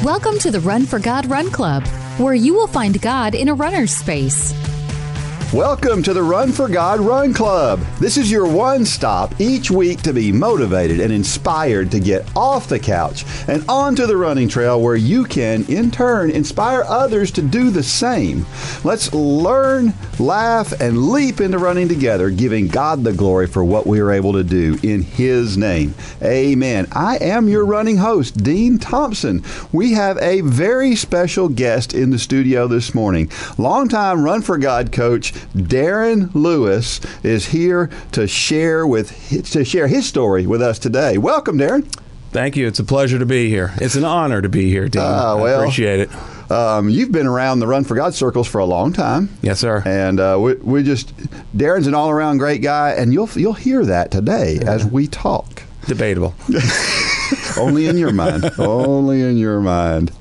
Welcome to the Run for God Run Club, where you will find God in a runner's space. Welcome to the Run for God Run Club. This is your one stop each week to be motivated and inspired to get off the couch and onto the running trail where you can, in turn, inspire others to do the same. Let's learn, laugh, and leap into running together, giving God the glory for what we are able to do in His name. Amen. I am your running host, Dean Thompson. We have a very special guest in the studio this morning. Longtime Run for God coach Darren Lewis is here to share his story with us today. Welcome, Darren. Thank you. It's a pleasure to be here. It's an honor to be here, Dean. I appreciate it. You've been around the Run for God circles for a long time. Yes, sir. And Darren's an all-around great guy, and you'll hear that today as we talk. Debatable. Only in your mind. Only in your mind.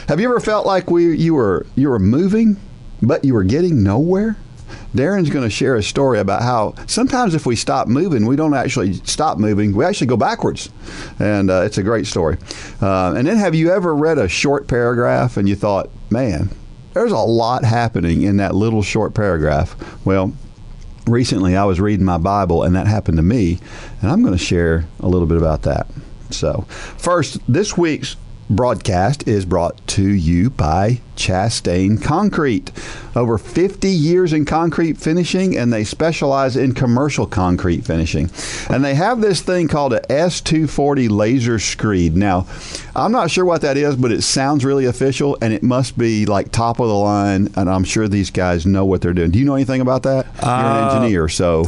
Have you ever felt like you were moving, but you were getting nowhere? Darren's going to share a story about how sometimes if we stop moving, we don't actually stop moving. We actually go backwards. And it's a great story. And then have you ever read a short paragraph and you thought, man, there's a lot happening in that little short paragraph? Well, recently I was reading my Bible and that happened to me. And I'm going to share a little bit about that. So first, this week's broadcast is brought to you by Chastain Concrete. Over 50 years in concrete finishing, and they specialize in commercial concrete finishing. And they have this thing called a S240 laser screed. Now, I'm not sure what that is, but it sounds really official, and it must be like top of the line, and I'm sure these guys know what they're doing. Do you know anything about that? You're an engineer, so...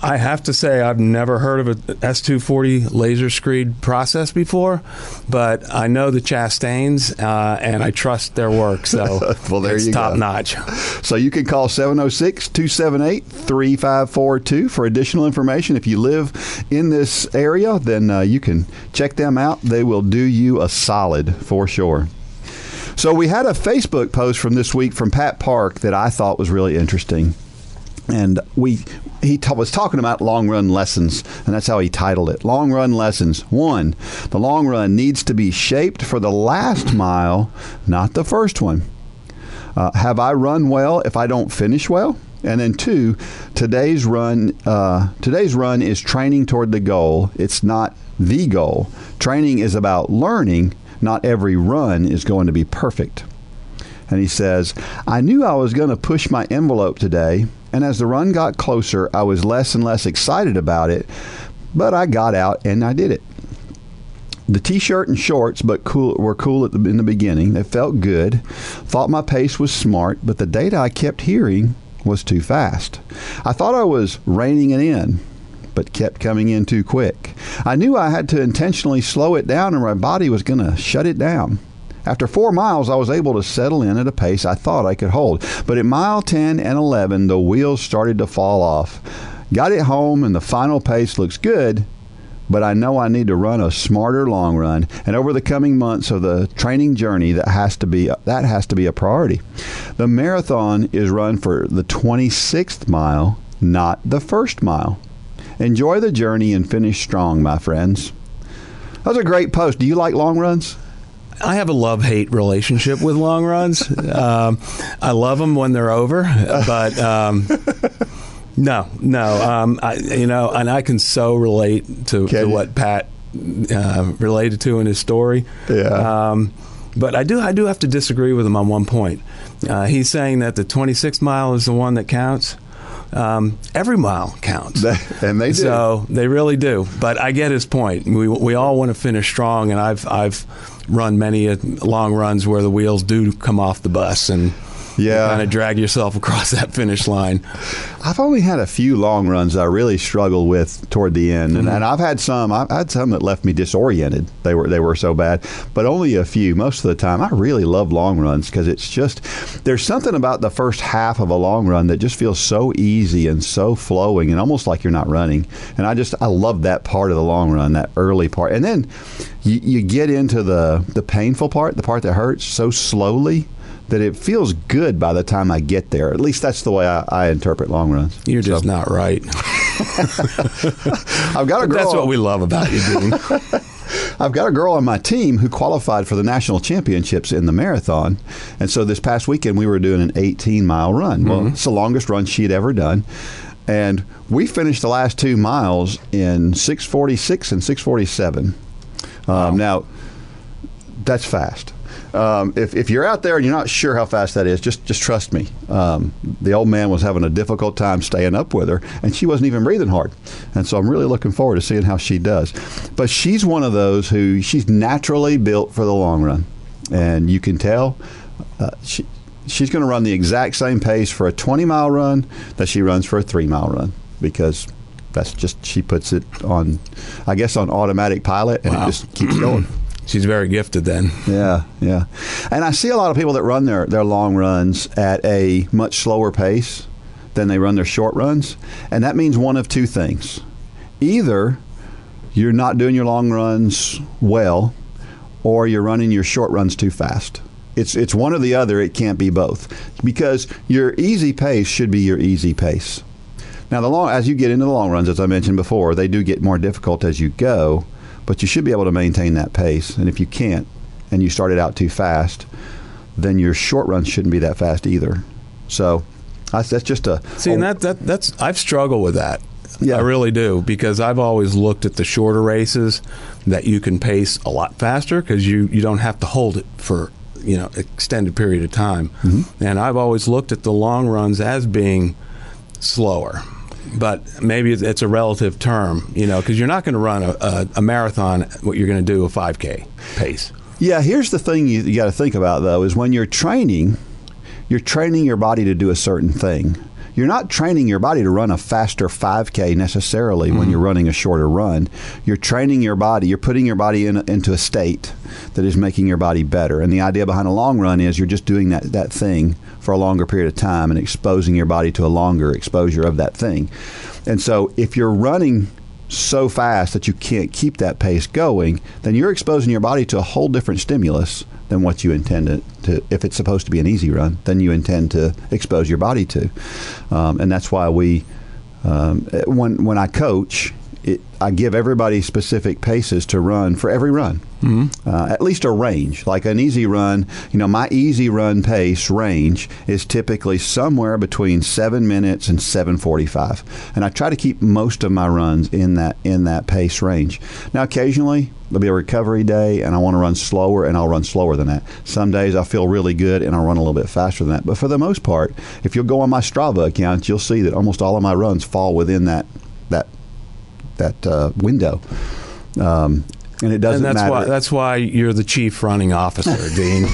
I have to say I've never heard of an S240 laser screed process before, but I know the Chastains, and I trust their work, so well, there it's you top go. Notch. So you can call 706-278-3542 for additional information. If you live in this area, then you can check them out. They will do you a solid for sure. So we had a Facebook post from this week from Pat Park that I thought was really interesting. And he was talking about long run lessons, and that's how he titled it. Long run lessons. 1, the long run needs to be shaped for the last mile, not the first one. Have I run well if I don't finish well? And then 2, today's run is training toward the goal. It's not the goal. Training is about learning. Not every run is going to be perfect. And he says, I knew I was going to push my envelope today, and as the run got closer, I was less and less excited about it, but I got out and I did it. The T-shirt and shorts were cool in the beginning. They felt good. Thought my pace was smart, but the data I kept hearing was too fast. I thought I was reining it in, but kept coming in too quick. I knew I had to intentionally slow it down, and my body was going to shut it down. After 4 miles, I was able to settle in at a pace I thought I could hold. But at mile 10 and 11, the wheels started to fall off. Got it home, and the final pace looks good, but I know I need to run a smarter long run. And over the coming months of the training journey, that has to be a priority. The marathon is run for the 26th mile, not the first mile. Enjoy the journey and finish strong, my friends. That was a great post. Do you like long runs? I have a love-hate relationship with long runs. I love them when they're over, but no. And I can so relate to what Pat related to in his story. Yeah. But I do have to disagree with him on one point. He's saying that the 26th mile is the one that counts. Every mile counts. And they do. So they really do. But I get his point. We all want to finish strong, and I've run many long runs where the wheels do come off the bus, and you kind of drag yourself across that finish line. I've only had a few long runs I really struggled with toward the end, and I've had some that left me disoriented. They were so bad, but only a few. Most of the time, I really love long runs because it's just, there's something about the first half of a long run that just feels so easy and so flowing and almost like you're not running. And I love that part of the long run, that early part. And then you get into the painful part, the part that hurts so slowly that it feels good by the time I get there. At least that's the way I interpret long runs. You're just not right. I've got a girl. That's what we love about you, Dean. I've got a girl on my team who qualified for the national championships in the marathon. And so this past weekend, we were doing an 18-mile run. Well, it's the longest run she'd ever done. And we finished the last 2 miles in 6:46 and 6:47. Now, that's fast. If you're out there and you're not sure how fast that is, just trust me. The old man was having a difficult time staying up with her, and she wasn't even breathing hard. And so I'm really looking forward to seeing how she does. But she's one of those who she's naturally built for the long run, and you can tell she's going to run the exact same pace for a 20-mile run that she runs for a 3-mile run, because that's just, she puts it on, I guess, on automatic pilot, and it just keeps going. She's very gifted then. Yeah. And I see a lot of people that run their long runs at a much slower pace than they run their short runs. And that means one of two things. Either you're not doing your long runs well, or you're running your short runs too fast. It's one or the other. It can't be both. Because your easy pace should be your easy pace. Now, as you get into the long runs, as I mentioned before, they do get more difficult as you go. But you should be able to maintain that pace. And if you can't, and you started out too fast, then your short runs shouldn't be that fast either. So that's just a... See, and that's I've struggled with that. Yeah. I really do, because I've always looked at the shorter races that you can pace a lot faster, because you don't have to hold it for extended period of time. Mm-hmm. And I've always looked at the long runs as being slower. But maybe it's a relative term, because you're not going to run a marathon. What you're going to do a 5K pace. Yeah. Here's the thing you got to think about, though, is when you're training your body to do a certain thing. You're not training your body to run a faster 5K necessarily when you're running a shorter run. You're training your body. You're putting your body into a state that is making your body better. And the idea behind a long run is you're just doing that thing for a longer period of time and exposing your body to a longer exposure of that thing. And so if you're running so fast that you can't keep that pace going, then you're exposing your body to a whole different stimulus than what you intend to, if it's supposed to be an easy run, then you intend to expose your body to. And that's why when I coach, I give everybody specific paces to run for every run. Mm-hmm. At least a range. Like an easy run, my easy run pace range is typically somewhere between 7 minutes and 7:45. And I try to keep most of my runs in that pace range. Now, occasionally there'll be a recovery day and I want to run slower, and I'll run slower than that. Some days I feel really good and I'll run a little bit faster than that. But for the most part, if you'll go on my Strava account, you'll see that almost all of my runs fall within that window. And it doesn't matter. That's why you're the chief running officer, Dean.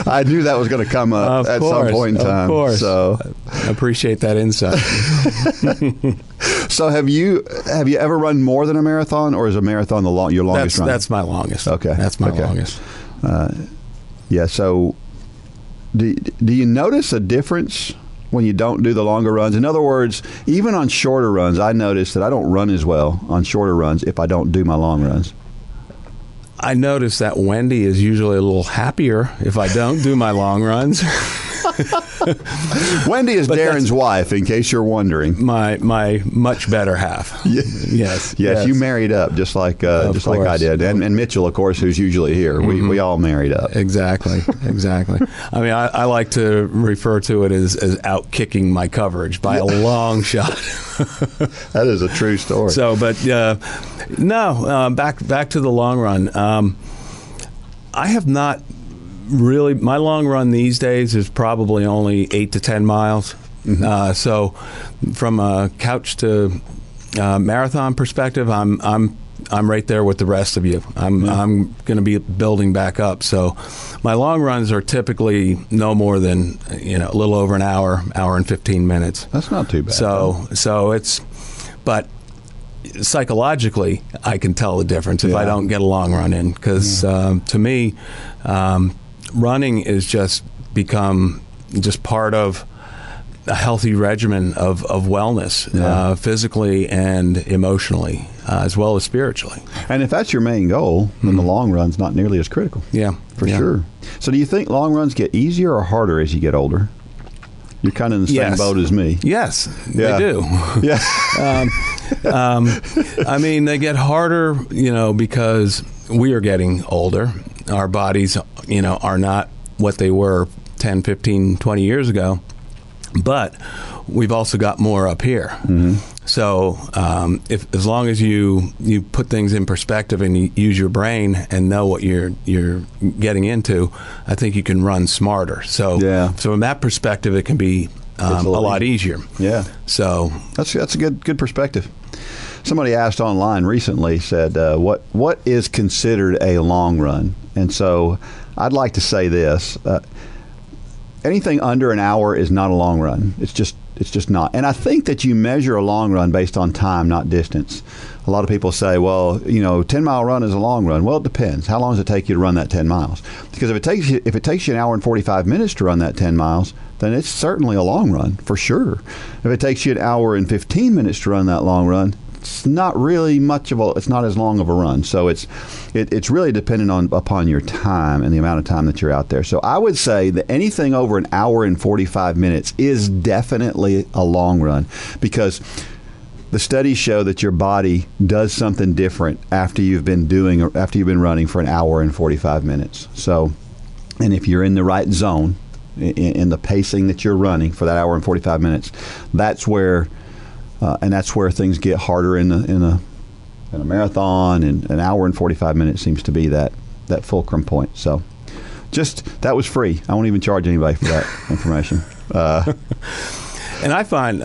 I knew that was going to come up at some point in time. Of course. So I appreciate that insight. So have you ever run more than a marathon, or is a marathon your longest run? That's my longest. Okay. That's my longest. Yeah. So do you notice a difference when you don't do the longer runs? In other words, even on shorter runs, I notice that I don't run as well on shorter runs if I don't do my long runs. I notice that Wendy is usually a little happier if I don't do my long runs. Wendy is Darren's wife, in case you're wondering. My much better half. Yes. You married up just like I did, and Mitchell, of course, who's usually here. Mm-hmm. We all married up. Exactly. I mean, I like to refer to it as out kicking my coverage by a long shot. That is a true story. So, but back to the long run. I have not. Really, my long run these days is probably only 8 to 10 miles. Mm-hmm. So, from a couch to marathon perspective, I'm right there with the rest of you. I'm going to be building back up. So, my long runs are typically no more than a little over an hour and 15 minutes. That's not too bad. So but psychologically, I can tell the difference if I don't get a long run in, because to me. Running is just become part of a healthy regimen of wellness, physically and emotionally, as well as spiritually. And if that's your main goal, then the long run's not nearly as critical. Yeah, for sure. So do you think long runs get easier or harder as you get older? You're kind of in the same boat as me. Yes, they do. Yeah. I mean, they get harder, because we are getting older. Our bodies, are not what they were 10, 15, 20 years ago. But we've also got more up here. Mm-hmm. So as long as you put things in perspective and you use your brain and know what you're getting into, I think you can run smarter. So from that perspective, it can be a lot easier. Yeah. So that's a good perspective. Somebody asked online recently, said, what is considered a long run? And so I'd like to say this. Anything under an hour is not a long run. It's just not. And I think that you measure a long run based on time, not distance. A lot of people say, well, 10-mile run is a long run. Well, it depends. How long does it take you to run that 10 miles? Because if it takes you an hour and 45 minutes to run that 10 miles, then it's certainly a long run for sure. If it takes you an hour and 15 minutes to run that long run, it's not really it's not as long of a run. So it's really dependent upon your time and the amount of time that you're out there. So I would say that anything over an hour and 45 minutes is definitely a long run, because the studies show that your body does something different after you've been running for an hour and 45 minutes. So, and if you're in the right zone in the pacing that you're running for that hour and 45 minutes, that's where things get harder in a marathon. And an hour and 45 minutes seems to be that fulcrum point. So that was free. I won't even charge anybody for that information. And I find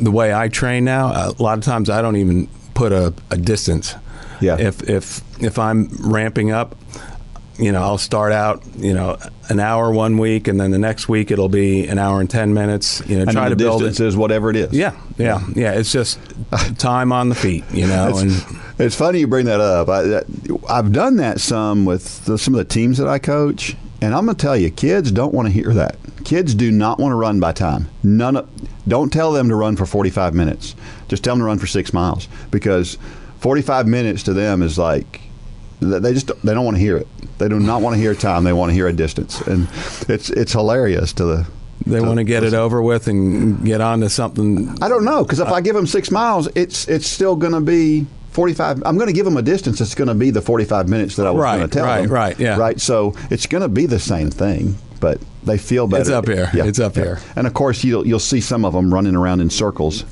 the way I train now, a lot of times I don't even put a distance. Yeah. If I'm ramping up, I'll start out, an hour one week, and then the next week it'll be an hour and 10 minutes. And try to build it. Is whatever it is. Yeah. It's just time on the feet, It's funny you bring that up. I've done that some with some of the teams that I coach, and I'm going to tell you, kids don't want to hear that. Kids do not want to run by time. Don't tell them to run for 45 minutes. Just tell them to run for 6 miles, because 45 minutes to them is like, they don't want to hear it. They do not want to hear time. They want to hear a distance, and it's hilarious They want to get it over with and get on to something. I don't know, because if I give them 6 miles, it's still going to be 45. I'm going to give them a distance that's going to be the 45 minutes that I was going to tell them. Right. So it's going to be the same thing, but they feel better. It's up here. Yeah. It's up here. And of course, you'll see some of them running around in circles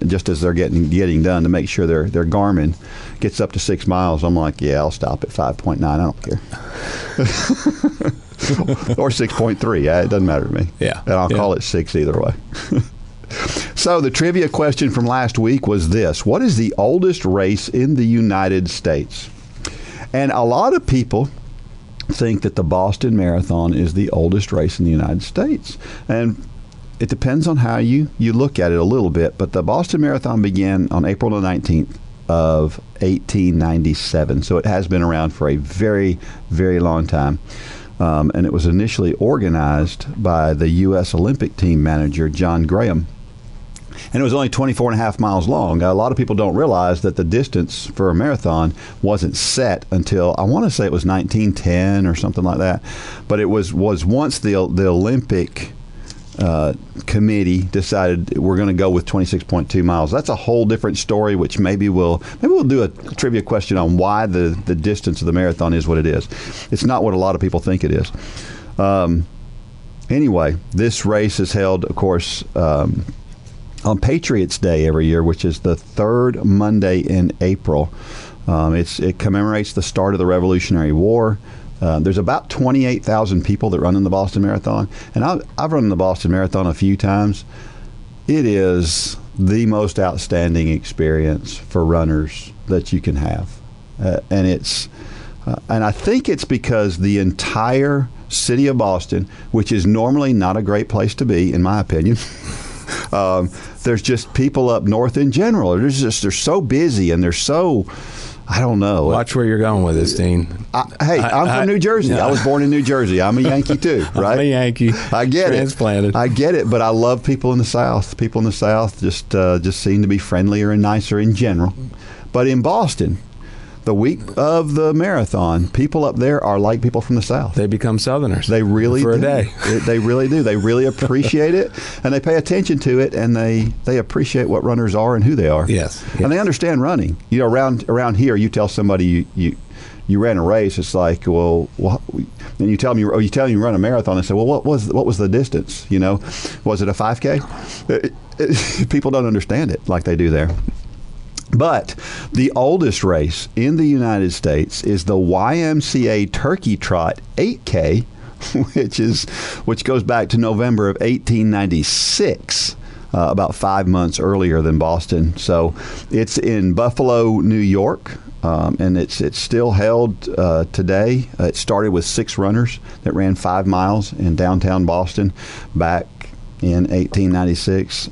just as they're getting done, to make sure their Garmin gets up to 6 miles. I'm like, yeah, I'll stop at 5.9. I don't care. Or 6.3. It doesn't matter to me. Yeah. And I'll call it 6 either way. So the trivia question from last week was this: what is the oldest race in the United States? And a lot of people think that the Boston Marathon is the oldest race in the United States. And it depends on how you look at it a little bit, but the Boston Marathon began on April the 19th of 1897. So it has been around for a very, very long time. And it was initially organized by the U.S. Olympic team manager, John Graham. And it was only 24 and a half miles long. A lot of people don't realize that the distance for a marathon wasn't set until, I want to say it was 1910 or something like that. But it was once the Olympic committee decided we're going to go with 26.2 miles. That's a whole different story, which maybe we'll do a trivia question on why the distance of the marathon is what it is. It's not what a lot of people think it is. Anyway, this race is held, of course, on Patriots Day every year, which is the third Monday in April. It commemorates the start of the Revolutionary War. There's about 28,000 people that run in the Boston Marathon, and I've run the Boston Marathon a few times. It is the most outstanding experience for runners that you can have, and I think it's because the entire city of Boston, which is normally not a great place to be, in my opinion. There's just people up north in general. They're so busy, and they're so, I don't know. Watch where you're going with this, Dean. I'm from New Jersey. I was born in New Jersey. I'm a Yankee too, right? I'm a Yankee. I get Transplanted. I get it, but I love people in the South. People in the South just seem to be friendlier and nicer in general. But in Boston, the week of the marathon, people up there are like people from the South. They become Southerners. They really for do. A day. They really do. They really appreciate it, and they pay attention to it, and they appreciate what runners are and who they are. Yes. And they understand running. You know, around here, you tell somebody you ran a race, it's like, well, and you tell them you run a marathon. They say, well, what was the distance? You know, was it a 5K? People don't understand it like they do there. But the oldest race in the United States is the YMCA Turkey Trot 8K, which goes back to November of 1896. About 5 months earlier than Boston. So it's in Buffalo, New York, and it's still held today. It started with 6 runners that ran 5 miles in downtown Boston back in 1896.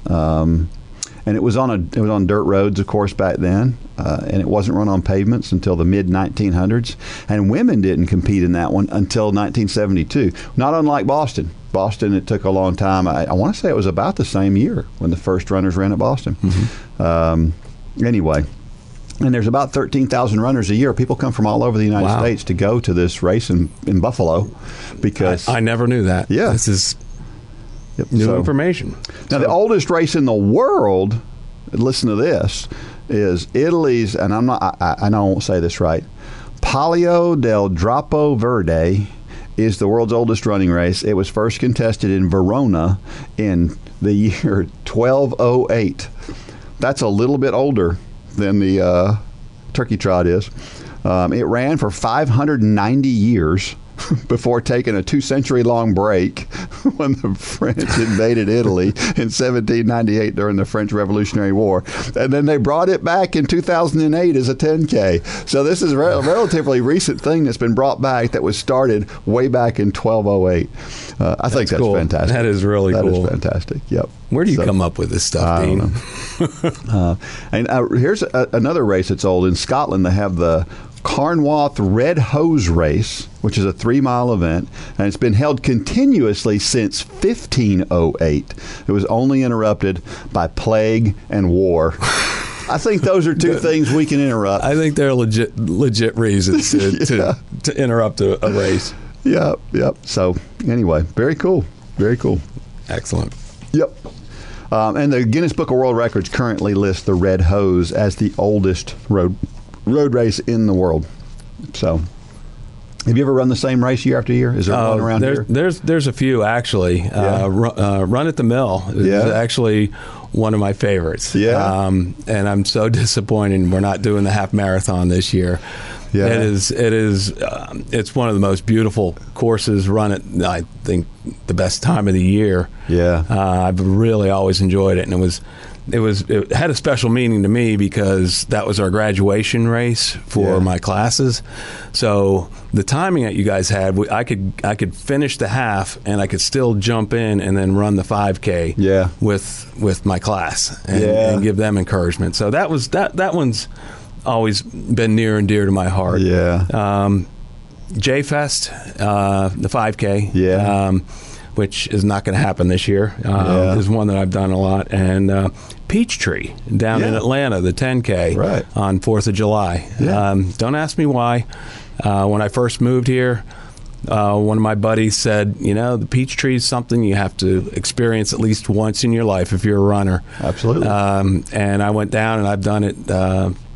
And it was on dirt roads, of course, back then, and it wasn't run on pavements until the mid 1900s. And women didn't compete in that one until 1972. Not unlike Boston. Boston, it took a long time. I want to say it was about the same year when the first runners ran at Boston. Mm-hmm. Anyway, and there's about 13,000 runners a year. People come from all over the United States to go to this race in Buffalo because I never knew that. Yeah, this is new information. Now, the oldest race in the world, listen to this, is Italy's, and I won't say this right, Palio del Drappo Verde is the world's oldest running race. It was first contested in Verona in the year 1208. That's a little bit older than the Turkey Trot is. It ran for 590 years before taking a 2-century-long break when the French invaded Italy in 1798 during the French Revolutionary War. And then they brought it back in 2008 as a 10K. So this is a relatively recent thing that's been brought back that was started way back in 1208. I think that's cool. Fantastic. That is really cool. That is fantastic. Yep. Where do you come up with this stuff, Dean? Here's another race that's old. In Scotland, they have the Carnwath Red Hose Race, which is a 3-mile event, and it's been held continuously since 1508. It was only interrupted by plague and war. I think those are two things we can interrupt. I think they're legit reasons to interrupt a race. Yep. So anyway, very cool. Very cool. Excellent. Yep. And the Guinness Book of World Records currently lists the Red Hose as the oldest road race in the world. So, have you ever run the same race year after year? Is there one around here? There's a few actually. Run at the Mill is actually one of my favorites. Yeah. And I'm so disappointed we're not doing the half marathon this year. Yeah. It's one of the most beautiful courses. Run at, I think, the best time of the year. Yeah. I've really always enjoyed it, and it had a special meaning to me because that was our graduation race for my classes. So the timing that you guys had, I could finish the half and I could still jump in and then run the 5K with my class and give them encouragement. So that one's always been near and dear to my heart. Yeah. J-Fest, the 5K. Which is not going to happen this year, is one that I've done a lot. And Peachtree down in Atlanta, the 10K on 4th of July. Yeah. Don't ask me why. When I first moved here, one of my buddies said, the Peachtree is something you have to experience at least once in your life if you're a runner. Absolutely. And I went down and I've done it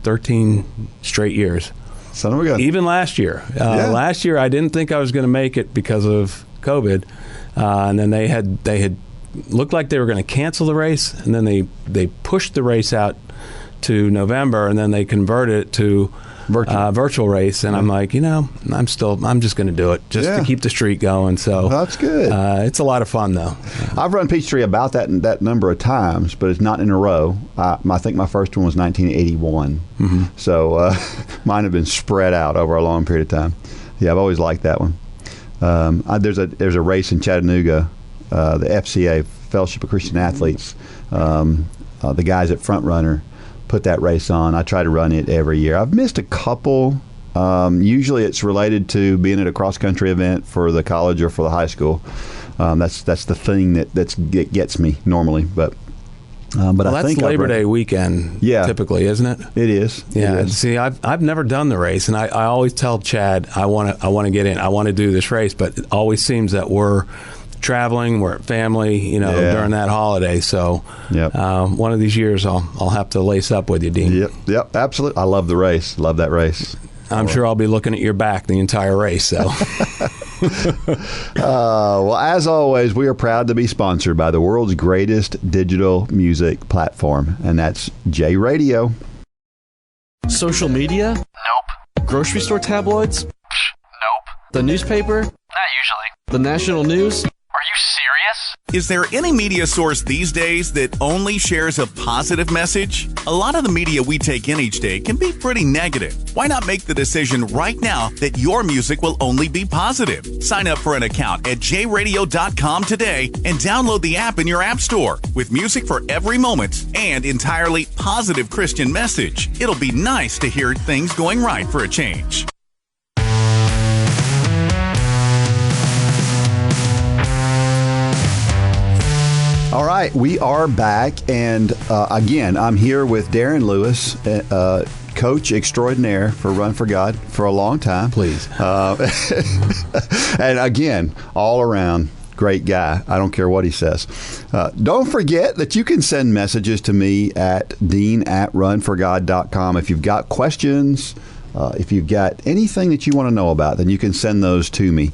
13 straight years. Son of a gun. Even last year. Last year I didn't think I was going to make it because of COVID. And then they had looked like they were going to cancel the race, and then they pushed the race out to November, and then they converted it to virtual race. And I'm like, I'm just going to do it just to keep the streak going. So that's good. It's a lot of fun though. I've run Peachtree about that number of times, but it's not in a row. I think my first one was 1981. Mm-hmm. So mine have been spread out over a long period of time. Yeah, I've always liked that one. There's a race in Chattanooga, the FCA, Fellowship of Christian Athletes. The guys at Front Runner put that race on. I try to run it every year. I've missed a couple. Usually it's related to being at a cross-country event for the college or for the high school. That's the thing that gets me normally. But But I that's think Labor Day weekend, typically, isn't it? It is. Yeah. It is. See, I've never done the race, and I always tell Chad I want to get in. I want to do this race, but it always seems that we're traveling, we're at family, during that holiday. So one of these years I'll have to lace up with you, Dean. Yep, absolutely. I love the race. Love that race. I'm sure I'll be looking at your back the entire race. So, well, as always, we are proud to be sponsored by the world's greatest digital music platform, and that's J Radio. Social media? Nope. Grocery store tabloids? Nope. The newspaper? Not usually. The national news? Are you serious? Is there any media source these days that only shares a positive message? A lot of the media we take in each day can be pretty negative. Why not make the decision right now that your music will only be positive? Sign up for an account at jradio.com today and download the app in your app store with music for every moment and entirely positive Christian message. It'll be nice to hear things going right for a change. All right, we are back, and again, I'm here with Darren Lewis, coach extraordinaire for Run for God for a long time. Please. And again, all around great guy. I don't care what he says. Don't forget that you can send messages to me at dean@runforgod.com if you've got questions. If you've got anything that you want to know about, then you can send those to me.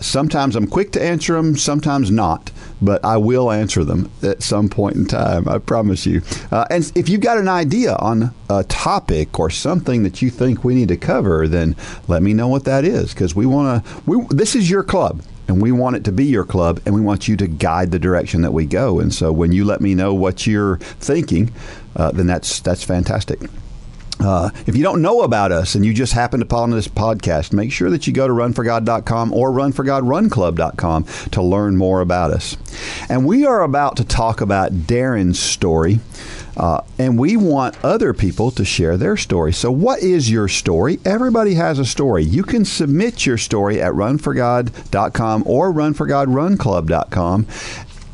Sometimes I'm quick to answer them, sometimes not, but I will answer them at some point in time, I promise you. And if you've got an idea on a topic or something that you think we need to cover, then let me know what that is, because this is your club. And we want it to be your club, and we want you to guide the direction that we go. And so when you let me know what you're thinking, then that's fantastic. If you don't know about us and you just happen to fall into this podcast, make sure that you go to runforgod.com or runforgodrunclub.com to learn more about us. And we are about to talk about Darren's story, and we want other people to share their story. So what is your story? Everybody has a story. You can submit your story at runforgod.com or runforgodrunclub.com,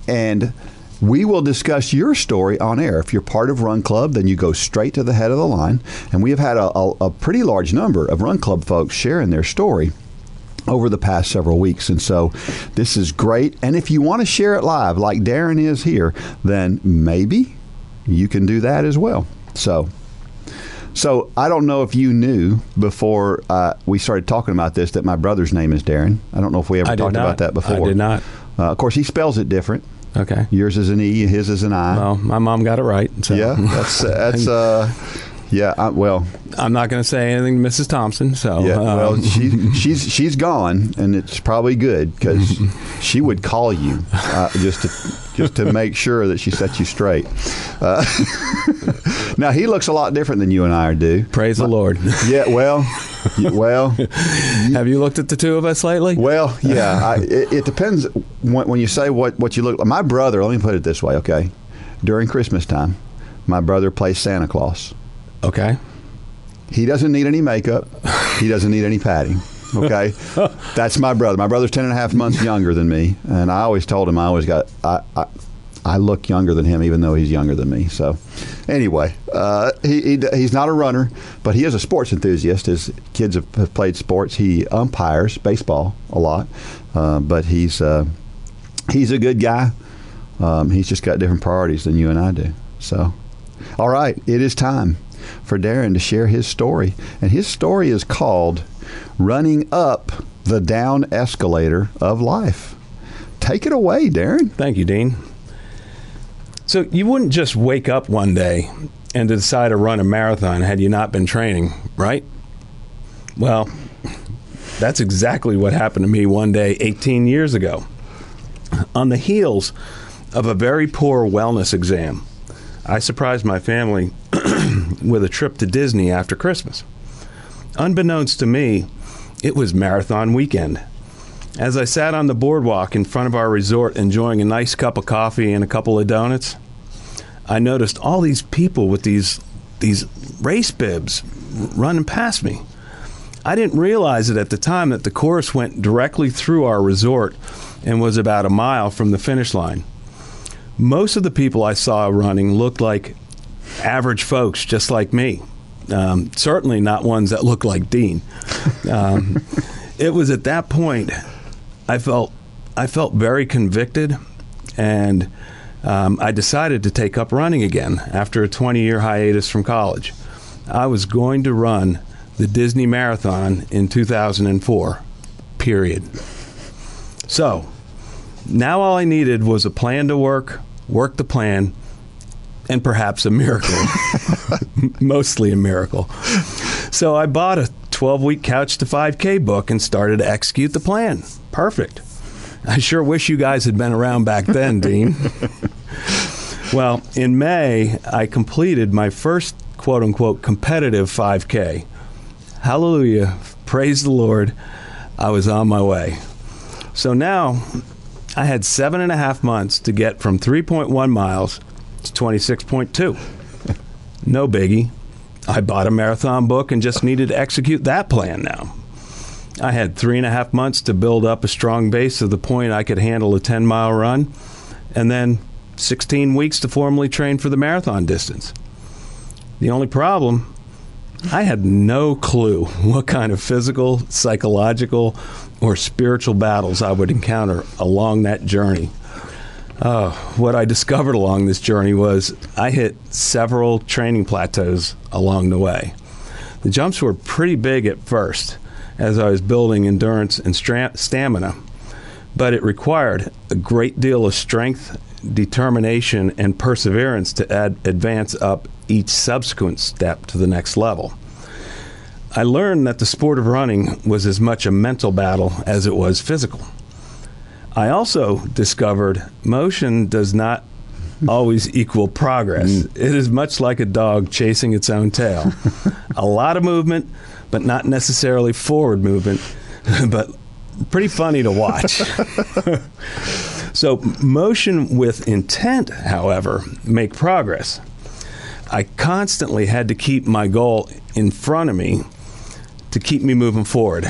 and we will discuss your story on air. If you're part of Run Club, then you go straight to the head of the line. And we have had a pretty large number of Run Club folks sharing their story over the past several weeks. And so this is great. And if you want to share it live, like Darren is here, then maybe you can do that as well. So I don't know if you knew before we started talking about this that my brother's name is Darren. I don't know if we ever talked about that before. I did not. Of course, he spells it different. Okay. Yours is an E, his is an I. Well, my mom got it right. So. Yeah, well, I'm not going to say anything to Mrs. Thompson. So yeah, well, she's gone, and it's probably good because she would call you just to make sure that she set you straight. Now he looks a lot different than you and I do. Praise the Lord. Yeah, well. Have you looked at the two of us lately? Well, yeah. It depends when you say what you look like. My brother, let me put it this way, okay? During Christmas time, my brother plays Santa Claus. Okay. He doesn't need any makeup. He doesn't need any padding. Okay? That's my brother. My brother's 10 and a half months younger than me, and I always told him I look younger than him, even though he's younger than me. So, anyway, he's not a runner, but he is a sports enthusiast. His kids have played sports. He umpires baseball a lot, but he's a good guy. He's just got different priorities than you and I do. So, all right, it is time for Darren to share his story, and his story is called "Running Up the Down Escalator of Life." Take it away, Darren. Thank you, Dean. So you wouldn't just wake up one day and decide to run a marathon had you not been training, right? Well, that's exactly what happened to me one day 18 years ago. On the heels of a very poor wellness exam, I surprised my family with a trip to Disney after Christmas. Unbeknownst to me, it was marathon weekend. As I sat on the boardwalk in front of our resort enjoying a nice cup of coffee and a couple of donuts, I noticed all these people with these race bibs running past me. I didn't realize it at the time that the course went directly through our resort and was about a mile from the finish line. Most of the people I saw running looked like average folks, just like me. Certainly not ones that look like Dean. It was at that point I felt very convicted, and I decided to take up running again after a 20-year hiatus from college. I was going to run the Disney Marathon in 2004, period. So now all I needed was a plan to work the plan, and perhaps a miracle. Mostly a miracle. So I bought a 12-week Couch to 5K book and started to execute the plan. Perfect. I sure wish you guys had been around back then, Dean. Well, in May, I completed my first quote-unquote competitive 5K. Hallelujah. Praise the Lord. I was on my way. So now I had 7.5 months to get from 3.1 miles to 26.2. No biggie. I bought a marathon book and just needed to execute that plan now. I had 3.5 months to build up a strong base to the point I could handle a 10-mile run, and then 16 weeks to formally train for the marathon distance. The only problem, I had no clue what kind of physical, psychological, or spiritual battles I would encounter along that journey. What I discovered along this journey was I hit several training plateaus along the way. The jumps were pretty big at first as I was building endurance and stamina, but it required a great deal of strength, determination, and perseverance to advance up each subsequent step to the next level. I learned that the sport of running was as much a mental battle as it was physical. I also discovered motion does not always equal progress. It is much like a dog chasing its own tail. A lot of movement, but not necessarily forward movement, but pretty funny to watch. So motion with intent, however, make progress. I constantly had to keep my goal in front of me to keep me moving forward.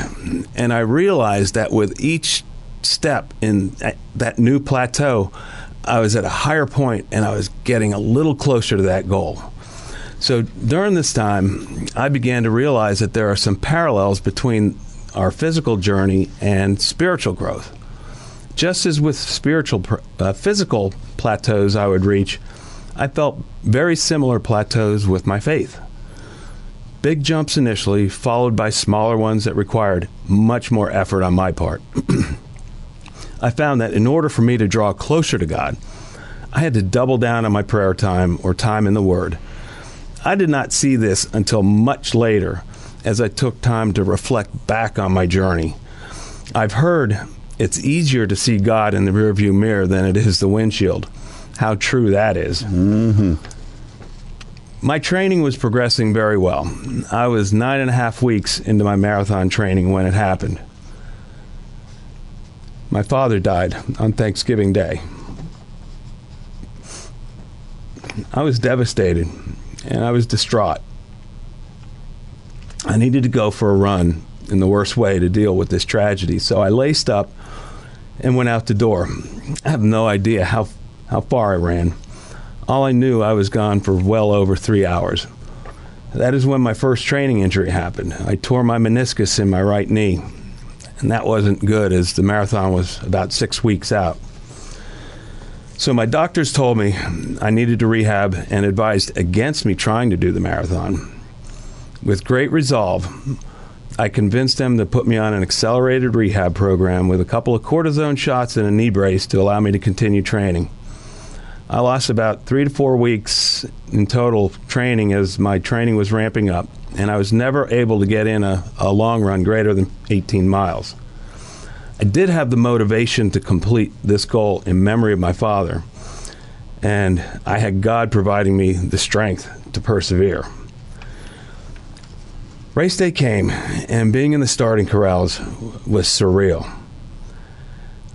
And I realized that with each step in that new plateau, I was at a higher point and I was getting a little closer to that goal. So during this time, I began to realize that there are some parallels between our physical journey and spiritual growth. Just as with physical plateaus I would reach, I felt very similar plateaus with my faith. Big jumps initially, followed by smaller ones that required much more effort on my part. I found that in order for me to draw closer to God, I had to double down on my prayer time or time in the Word. I did not see this until much later as I took time to reflect back on my journey. I've heard it's easier to see God in the rearview mirror than it is the windshield. How true that is. Mm-hmm. My training was progressing very well. I was 9.5 weeks into my marathon training when it happened. My father died on Thanksgiving Day. I was devastated and I was distraught. I needed to go for a run in the worst way to deal with this tragedy, so I laced up and went out the door. I have no idea how far I ran. All I knew, I was gone for well over 3 hours. That is when my first training injury happened. I tore my meniscus in my right knee, and that wasn't good as the marathon was about 6 weeks out. So my doctors told me I needed to rehab and advised against me trying to do the marathon. With great resolve, I convinced them to put me on an accelerated rehab program with a couple of cortisone shots and a knee brace to allow me to continue training. I lost about 3 to 4 weeks in total training as my training was ramping up, and I was never able to get in a long run greater than 18 miles. I did have the motivation to complete this goal in memory of my father, and I had God providing me the strength to persevere. Race day came, and being in the starting corrals was surreal.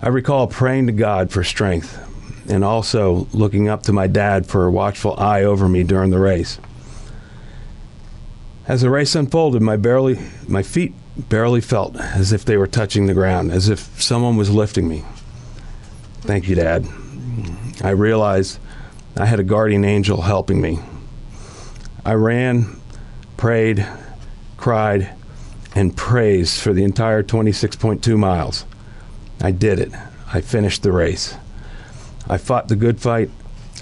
I recall praying to God for strength and also looking up to my dad for a watchful eye over me during the race. As the race unfolded, my feet barely felt as if they were touching the ground, as if someone was lifting me. Thank you, Dad. I realized I had a guardian angel helping me. I ran, prayed, cried, and praised for the entire 26.2 miles. I did it. I finished the race. I fought the good fight.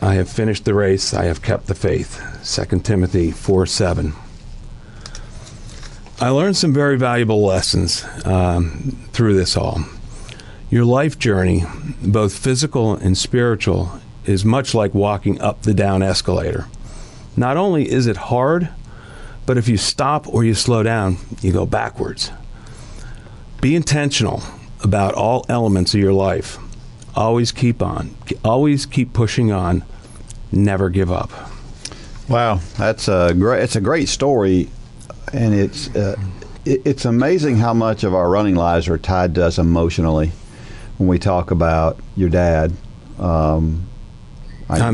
I have finished the race. I have kept the faith. 2 Timothy 4:7. I learned some very valuable lessons through this all. Your life journey, both physical and spiritual, is much like walking up the down escalator. Not only is it hard, but if you stop or you slow down, you go backwards. Be intentional about all elements of your life. Always keep on. Always keep pushing on. Never give up. Wow, it's a great story, and it's amazing how much of our running lives are tied to us emotionally. When we talk about your dad, I'm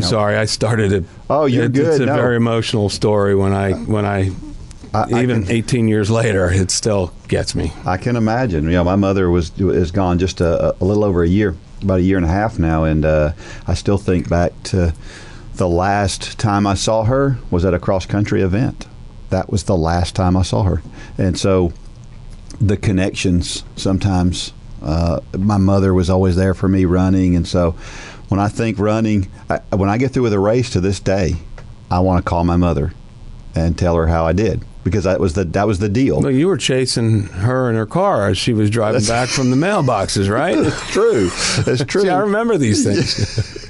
sorry, I started it. Oh, you're good. It's a very emotional story. When I even 18 years later, it still gets me. I can imagine. My mother is gone just a little over a year, about a year and a half now, and I still think back to the last time I saw her was at a cross country event. That was the last time I saw her, and so the connections sometimes. My mother was always there for me running, and so when I think running, when I get through with a race to this day, I want to call my mother and tell her how I did, because that was the deal. Well, you were chasing her in her car as she was driving back from the mailboxes, right? It's true. It's true. See, I remember these things.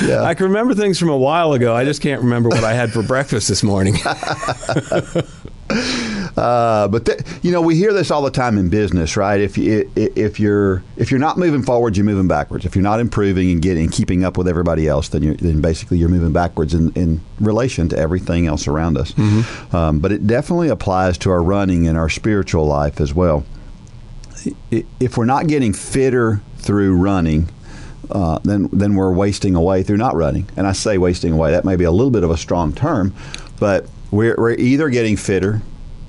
Yeah. I can remember things from a while ago. I just can't remember what I had for breakfast this morning. But we hear this all the time in business, right? If you're not moving forward, you're moving backwards. If you're not improving and keeping up with everybody else, then basically you're moving backwards in relation to everything else around us. Mm-hmm. But it definitely applies to our running and our spiritual life as well. If we're not getting fitter through running, then we're wasting away through not running. And I say wasting away, that may be a little bit of a strong term, but we're either getting fitter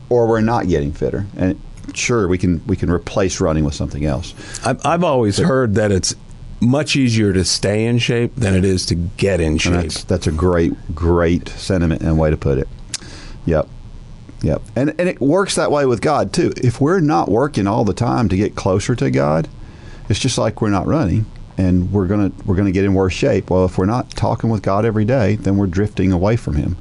or we're not getting fitter. And sure, we can replace running with something else. I've always heard that it's much easier to stay in shape than it is to get in shape. And that's a great sentiment and way to put it. Yep. And it works that way with God too. If we're not working all the time to get closer to God, it's just like we're not running, and we're gonna get in worse shape. Well, if we're not talking with God every day, then we're drifting away from Him.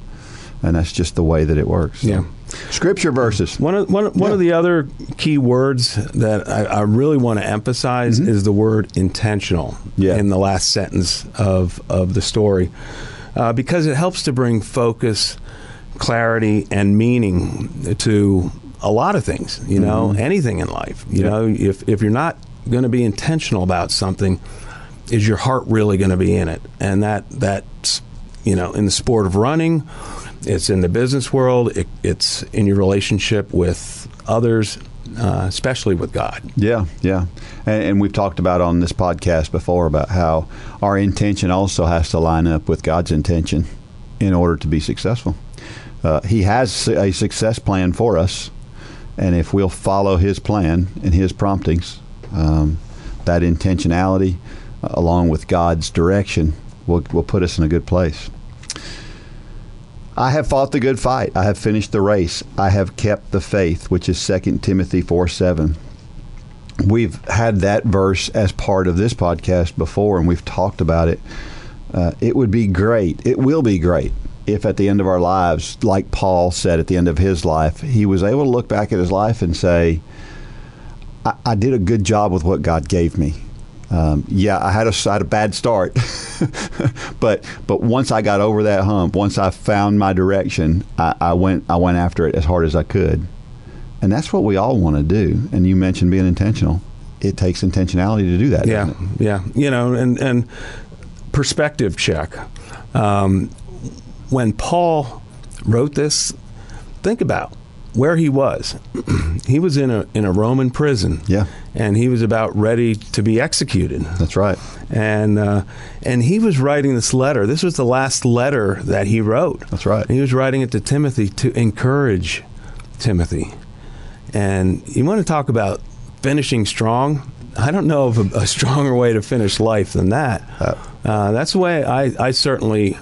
And that's just the way that it works. So. Yeah. Scripture verses. One of the other key words that I really want to emphasize is the word intentional in the last sentence of the story, because it helps to bring focus, clarity, and meaning to a lot of things. Anything in life. If you're not going to be intentional about something, is your heart really going to be in it? And that's in the sport of running. It's in the business world. It's in your relationship with others, especially with God. Yeah. And we've talked about on this podcast before about how our intention also has to line up with God's intention in order to be successful. He has a success plan for us, and if we'll follow His plan and His promptings, that intentionality, along with God's direction, will put us in a good place. I have fought the good fight. I have finished the race. I have kept the faith, which is 2 Timothy 4:7. We've had that verse as part of this podcast before, and we've talked about it. It would be great. It will be great if at the end of our lives, like Paul said at the end of his life, he was able to look back at his life and say, I did a good job with what God gave me. I had a bad start, but once I got over that hump, once I found my direction, I went after it as hard as I could, and that's what we all want to do. And you mentioned being intentional; it takes intentionality to do that. Yeah. And perspective check. When Paul wrote this, think about where he was. He was in a Roman prison. Yeah. And he was about ready to be executed. That's right. And he was writing this letter. This was the last letter that he wrote. That's right. And he was writing it to Timothy to encourage Timothy. And you want to talk about finishing strong? I don't know of a stronger way to finish life than that. That's the way I certainly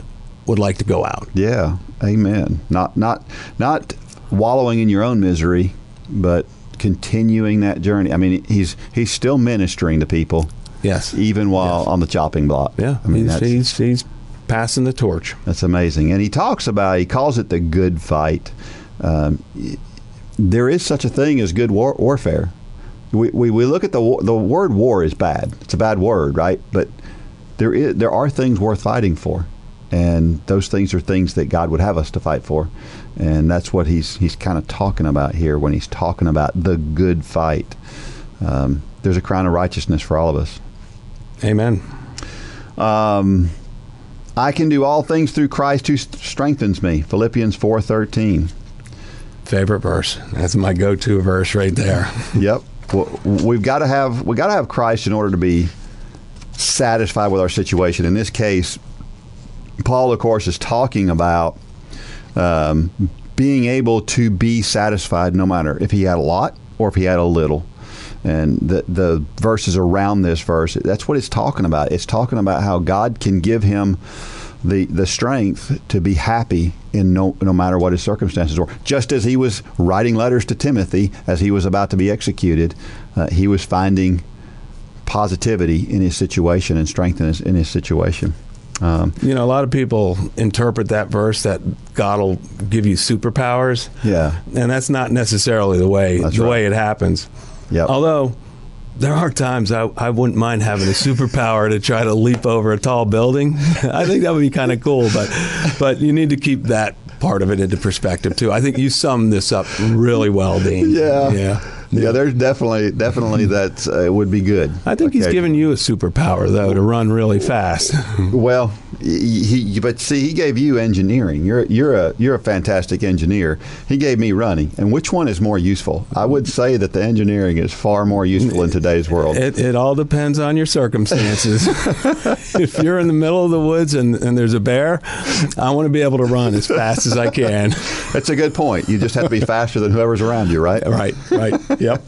would like to go out. Yeah, amen. Not wallowing in your own misery, but continuing that journey. I mean, he's still ministering to people. Yes, even while on the chopping block. Yeah, I mean, he's passing the torch. That's amazing. And he calls it the good fight. There is such a thing as good warfare. We look at the word war is bad. It's a bad word, right? But there are things worth fighting for, and those things are things that God would have us to fight for, and that's what he's kind of talking about here when he's talking about the good fight. There's a crown of righteousness for all of us. Amen. I can do all things through Christ who strengthens me. Philippians 4:13. Favorite verse. That's my go-to verse right there. Yep. Well, we got to have Christ in order to be satisfied with our situation. In this case, Paul, of course, is talking about being able to be satisfied no matter if he had a lot or if he had a little. And the verses around this verse, that's what it's talking about. It's talking about how God can give him the strength to be happy in no matter what his circumstances were. Just as he was writing letters to Timothy as he was about to be executed, he was finding positivity in his situation and strength in his situation. A lot of people interpret that verse that God will give you superpowers. Yeah, and that's not necessarily the way way it happens. Yep. Although there are times I wouldn't mind having a superpower to try to leap over a tall building. I think that would be kind of cool, but you need to keep that part of it into perspective too. I think you summed this up really well, Dean. Yeah, there's definitely that would be good. I think he's given you a superpower though to run really fast. Well, but he gave you engineering. You're a fantastic engineer. He gave me running. And which one is more useful? I would say that the engineering is far more useful in today's world. It all depends on your circumstances. If you're in the middle of the woods and there's a bear, I want to be able to run as fast as I can. That's a good point. You just have to be faster than whoever's around you, right? Right. Yep.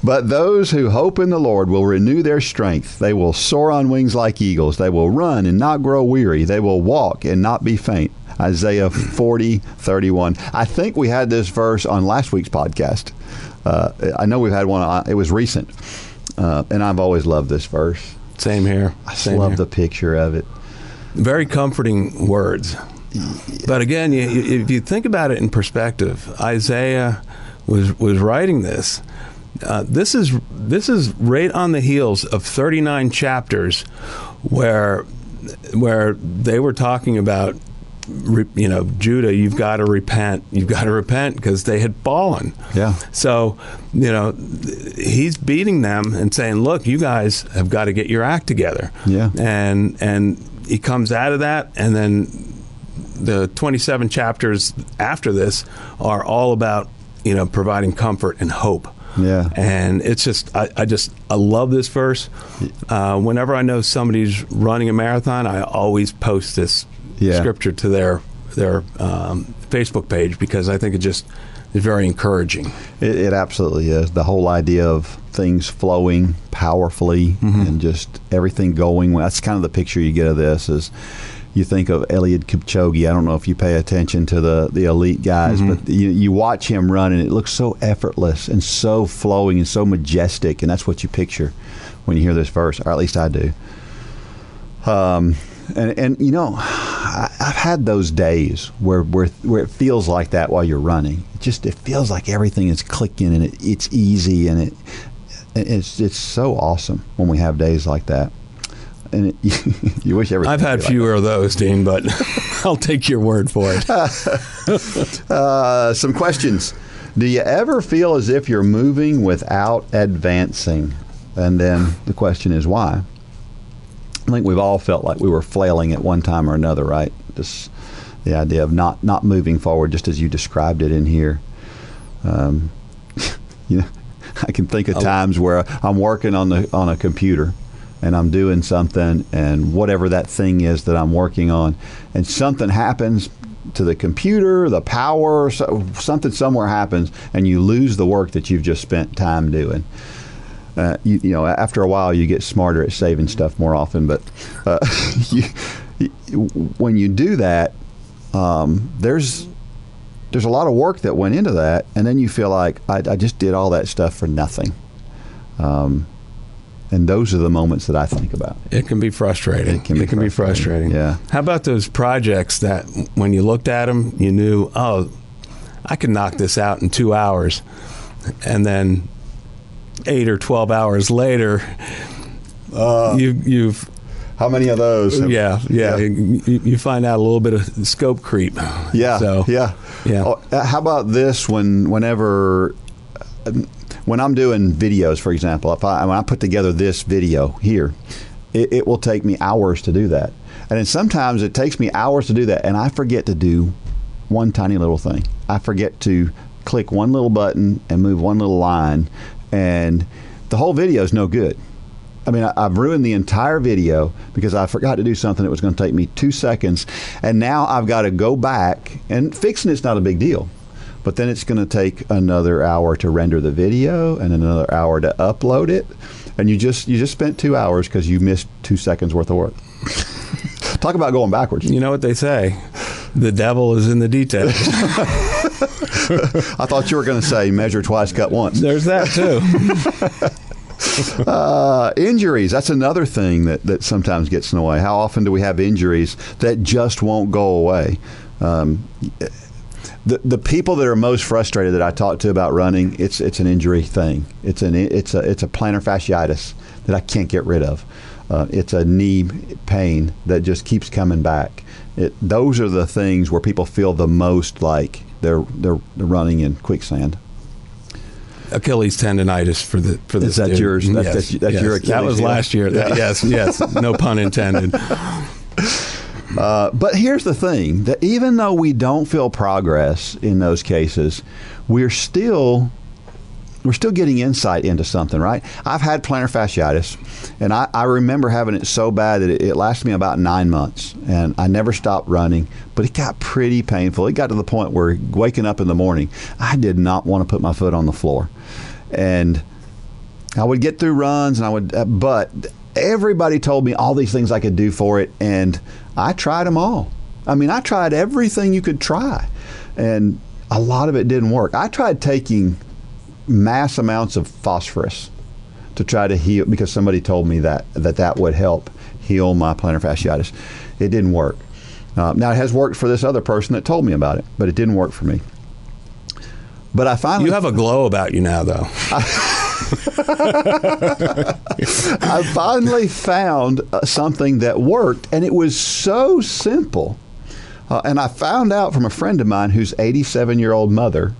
But those who hope in the Lord will renew their strength. They will soar on wings like eagles. They will run and not grow weary. They will walk and not be faint. Isaiah 40:31. I think we had this verse on last week's podcast. I know we've had one. It was recent. And I've always loved this verse. Same here. I love the picture of it. Very comforting words. But again, if you think about it in perspective, Isaiah was writing this. This is right on the heels of 39 chapters where they were talking about, Judah, you've got to repent because they had fallen. Yeah. So, he's beating them and saying, look, you guys have got to get your act together. Yeah. And he comes out of that, and then the 27 chapters after this are all about providing comfort and hope. Yeah. And it's just, I love this verse. Whenever I know somebody's running a marathon, I always post this scripture to their Facebook page because I think it just is very encouraging. It absolutely is. The whole idea of things flowing powerfully and just everything going. That's kind of the picture you get of this is, you think of Eliud Kipchoge. I don't know if you pay attention to the elite guys, but you watch him run, and it looks so effortless and so flowing and so majestic, and that's what you picture when you hear this verse, or at least I do. I've had those days where it feels like that while you're running. It feels like everything is clicking, and it's easy, and it's so awesome when we have days like that. And you wish everything. I've had fewer of those, Dean, but I'll take your word for it. Some questions. Do you ever feel as if you're moving without advancing? And then the question is why? I think we've all felt like we were flailing at one time or another, right? The idea of not moving forward, just as you described it in here. I can think of times where I'm working on a computer, and I'm doing something, and whatever that thing is that I'm working on, and something happens to the computer, the power, something somewhere happens, and you lose the work that you've just spent time doing. you know, after a while, you get smarter at saving stuff more often. But when you do that, there's a lot of work that went into that, and then you feel like I just did all that stuff for nothing. And those are the moments that I think about. It can be frustrating. It can be frustrating. Yeah. How about those projects that when you looked at them, you knew, oh, I could knock this out in 2 hours, and then 8 or 12 hours later, you've how many of those? You find out a little bit of scope creep. Yeah. So, yeah. Oh, how about this? Whenever I'm doing videos, for example, when I put together this video here, it will take me hours to do that. And then sometimes it takes me hours to do that, and I forget to do one tiny little thing. I forget to click one little button and move one little line, and the whole video is no good. I mean, I've ruined the entire video because I forgot to do something that was going to take me 2 seconds, and now I've got to go back, and fixing it's not a big deal. But then it's going to take another hour to render the video and another hour to upload it. And you just spent 2 hours because you missed 2 seconds worth of work. Talk about going backwards. You know what they say, the devil is in the details. I thought you were going to say measure twice, cut once. There's that too. Injuries, that's another thing that sometimes gets in the way. How often do we have injuries that just won't go away? The people that are most frustrated that I talk to about running, it's an injury thing. It's a plantar fasciitis that I can't get rid of. It's a knee pain that just keeps coming back. Those are the things where people feel the most like they're running in quicksand. Achilles tendonitis for this. Is that dude. yours? That's your Achilles. That was last year. Yes, no pun intended. But here's the thing, that even though we don't feel progress in those cases, we're still getting insight into something, right? I've had plantar fasciitis, and I remember having it so bad that it lasted me about 9 months, and I never stopped running, but it got pretty painful. It got to the point where waking up in the morning, I did not want to put my foot on the floor. And I would get through runs, and but everybody told me all these things I could do for it, and I tried them all. I mean, I tried everything you could try, and a lot of it didn't work. I tried taking mass amounts of phosphorus to try to heal, because somebody told me that would help heal my plantar fasciitis. It didn't work. Now, it has worked for this other person that told me about it, but it didn't work for me. But I finally... You have a glow about you now, though. I finally found something that worked, and it was so simple. And I found out from a friend of mine whose 87-year-old mother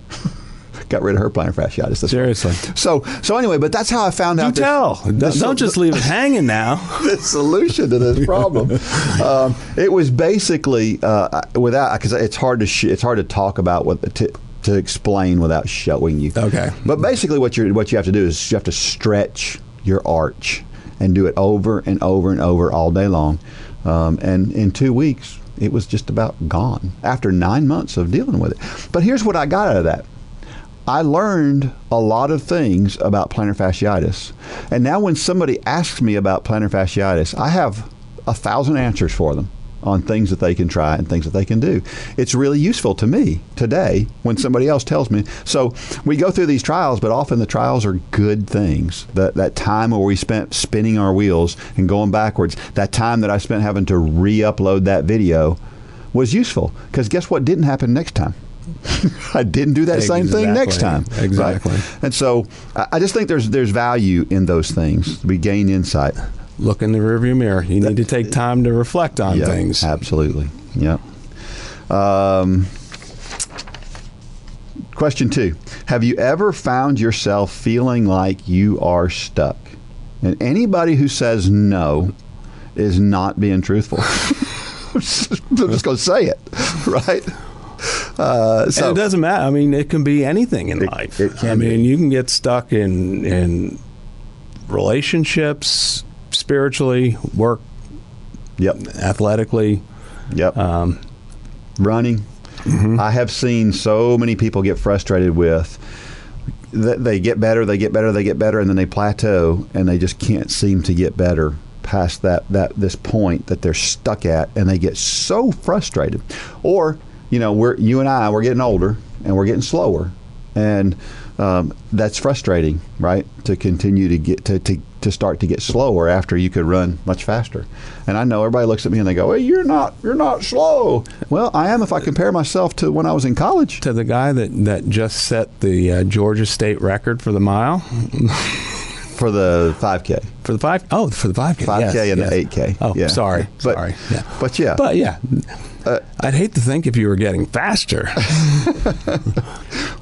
got rid of her plantar fasciitis. Seriously. So anyway, but that's how I found out. Don't just leave it hanging now. The solution to this problem. It was basically because it's hard to talk about to explain without showing you. Okay. But basically, what you have to do is you have to stretch your arch and do it over and over and over all day long. And in 2 weeks, it was just about gone after 9 months of dealing with it. But here's what I got out of that. I learned a lot of things about plantar fasciitis. And now when somebody asks me about plantar fasciitis, I have 1,000 answers for them on things that they can try and things that they can do. It's really useful to me today when somebody else tells me. So we go through these trials, but often the trials are good things. That time where we spent spinning our wheels and going backwards, that time that I spent having to re-upload that video was useful, because guess what didn't happen next time? I didn't do that same thing next time. Exactly. Right? And so I just think there's value in those things. We gain insight. Look in the rearview mirror. You need to take time to reflect on things. Absolutely. Yep. Question 2. Have you ever found yourself feeling like you are stuck? And anybody who says no is not being truthful. I'm just going to say it, right? And it doesn't matter. I mean, it can be anything in life. It can be. You can get stuck in relationships, spiritually, work, athletically. Yep. Running. Mm-hmm. I have seen so many people get frustrated with they get better, they get better, they get better, and then they plateau, and they just can't seem to get better past this point that they're stuck at, and they get so frustrated. Or, you and I, we're getting older, and we're getting slower, and that's frustrating, right? To continue to get to start to get slower after you could run much faster. And I know everybody looks at me and they go, "Hey, you're not slow." Well, I am if I compare myself to when I was in college. To the guy that just set the Georgia state record for the mile. For the 5K. For the 5K? Oh, for the 5K. 5K and the 8K. Oh, yeah. Sorry. Yeah. But yeah. I'd hate to think if you were getting faster.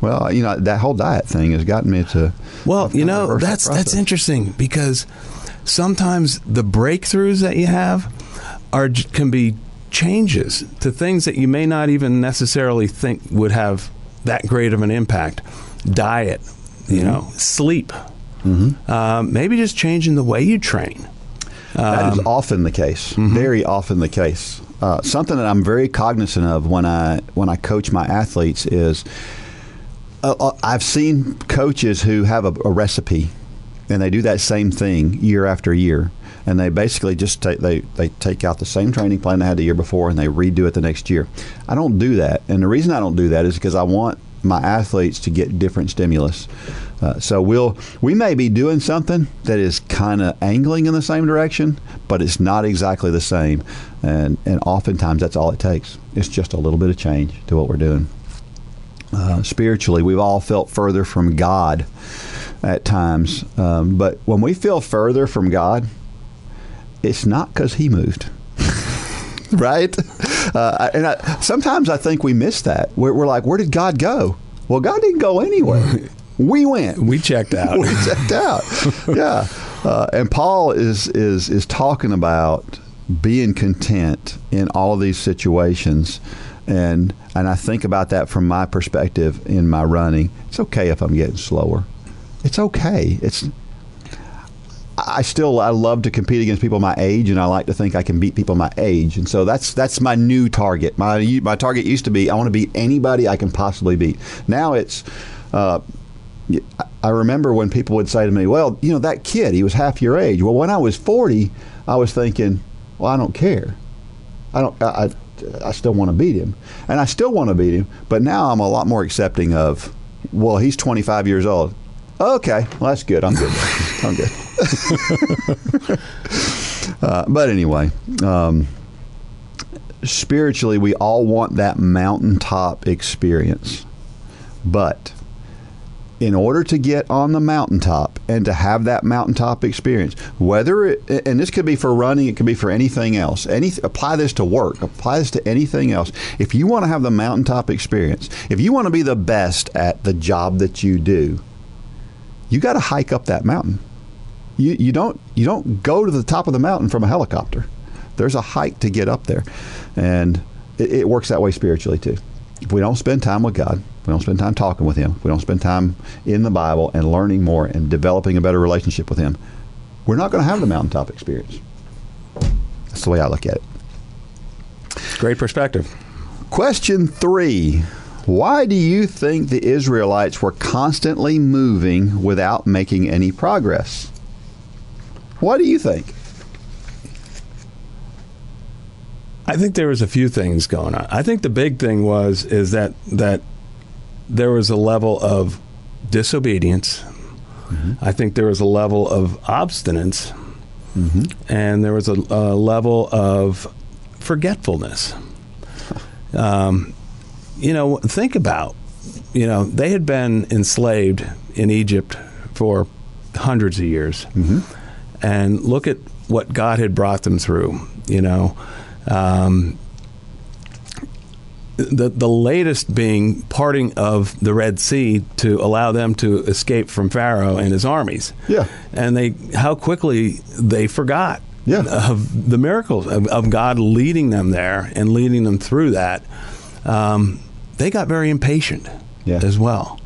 Well, that whole diet thing has gotten me to. Well, that's interesting, because sometimes the breakthroughs that you have can be changes to things that you may not even necessarily think would have that great of an impact. Diet, sleep, maybe just changing the way you train. That is often the case. Very often the case. Something that I'm very cognizant of when I coach my athletes is I've seen coaches who have a recipe, and they do that same thing year after year, and they basically just they take out the same training plan they had the year before and they redo it the next year. I don't do that, and the reason I don't do that is because I want my athletes to get different stimulus. So we may be doing something that is kind of angling in the same direction, but it's not exactly the same. And oftentimes that's all it takes. It's just a little bit of change to what we're doing. Spiritually, we've all felt further from God at times. But when we feel further from God, it's not because He moved. Right? Sometimes I think we miss that. We're like, where did God go? Well, God didn't go anywhere. We went. We checked out. We checked out. Yeah. And Paul is talking about being content in all of these situations. And I think about that from my perspective in my running. It's okay if I'm getting slower. It's okay. I love to compete against people my age, and I like to think I can beat people my age. And so that's my new target. My target used to be I want to beat anybody I can possibly beat. Now it's I remember when people would say to me, "Well, that kid, he was half your age." Well, when I was 40, I was thinking, "Well, I don't care. I still want to beat him, and I still want to beat him." But now I'm a lot more accepting of, well, he's 25 years old. Okay, well, that's good. I'm good. I'm good. But anyway, spiritually, we all want that mountaintop experience. But in order to get on the mountaintop and to have that mountaintop experience, and this could be for running, it could be for anything else. Apply this to work. Apply this to anything else. If you want to have the mountaintop experience, if you want to be the best at the job that you do, you got to hike up that mountain. You don't go to the top of the mountain from a helicopter. There's a hike to get up there, and it works that way spiritually too. If we don't spend time with God, if we don't spend time talking with Him, if we don't spend time in the Bible and learning more and developing a better relationship with Him, we're not going to have the mountaintop experience. That's the way I look at it. Great perspective. Question 3. Why do you think the Israelites were constantly moving without making any progress? What do you think? I think there was a few things going on. I think the big thing is that there was a level of disobedience. Mm-hmm. I think there was a level of obstinance, and there was a level of forgetfulness. Think about, they had been enslaved in Egypt for hundreds of years, and look at what God had brought them through. The latest being parting of the Red Sea to allow them to escape from Pharaoh and his armies. Yeah, and how quickly they forgot of the miracles of God leading them there and leading them through that. They got very impatient as well.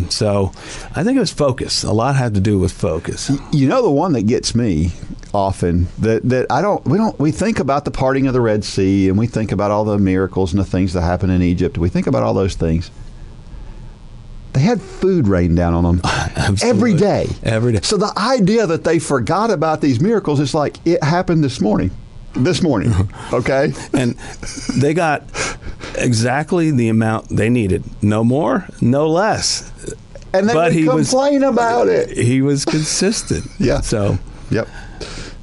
So I think it was focus. A lot had to do with focus. The one that gets me often we think about the parting of the Red Sea, and we think about all the miracles and the things that happened in Egypt. We think about all those things. They had food rain down on them every day. Every day. So the idea that they forgot about these miracles is like it happened this morning. Okay? And they got exactly the amount they needed. No more, no less. And they would complain about it. He was consistent. Yeah. So. Yep.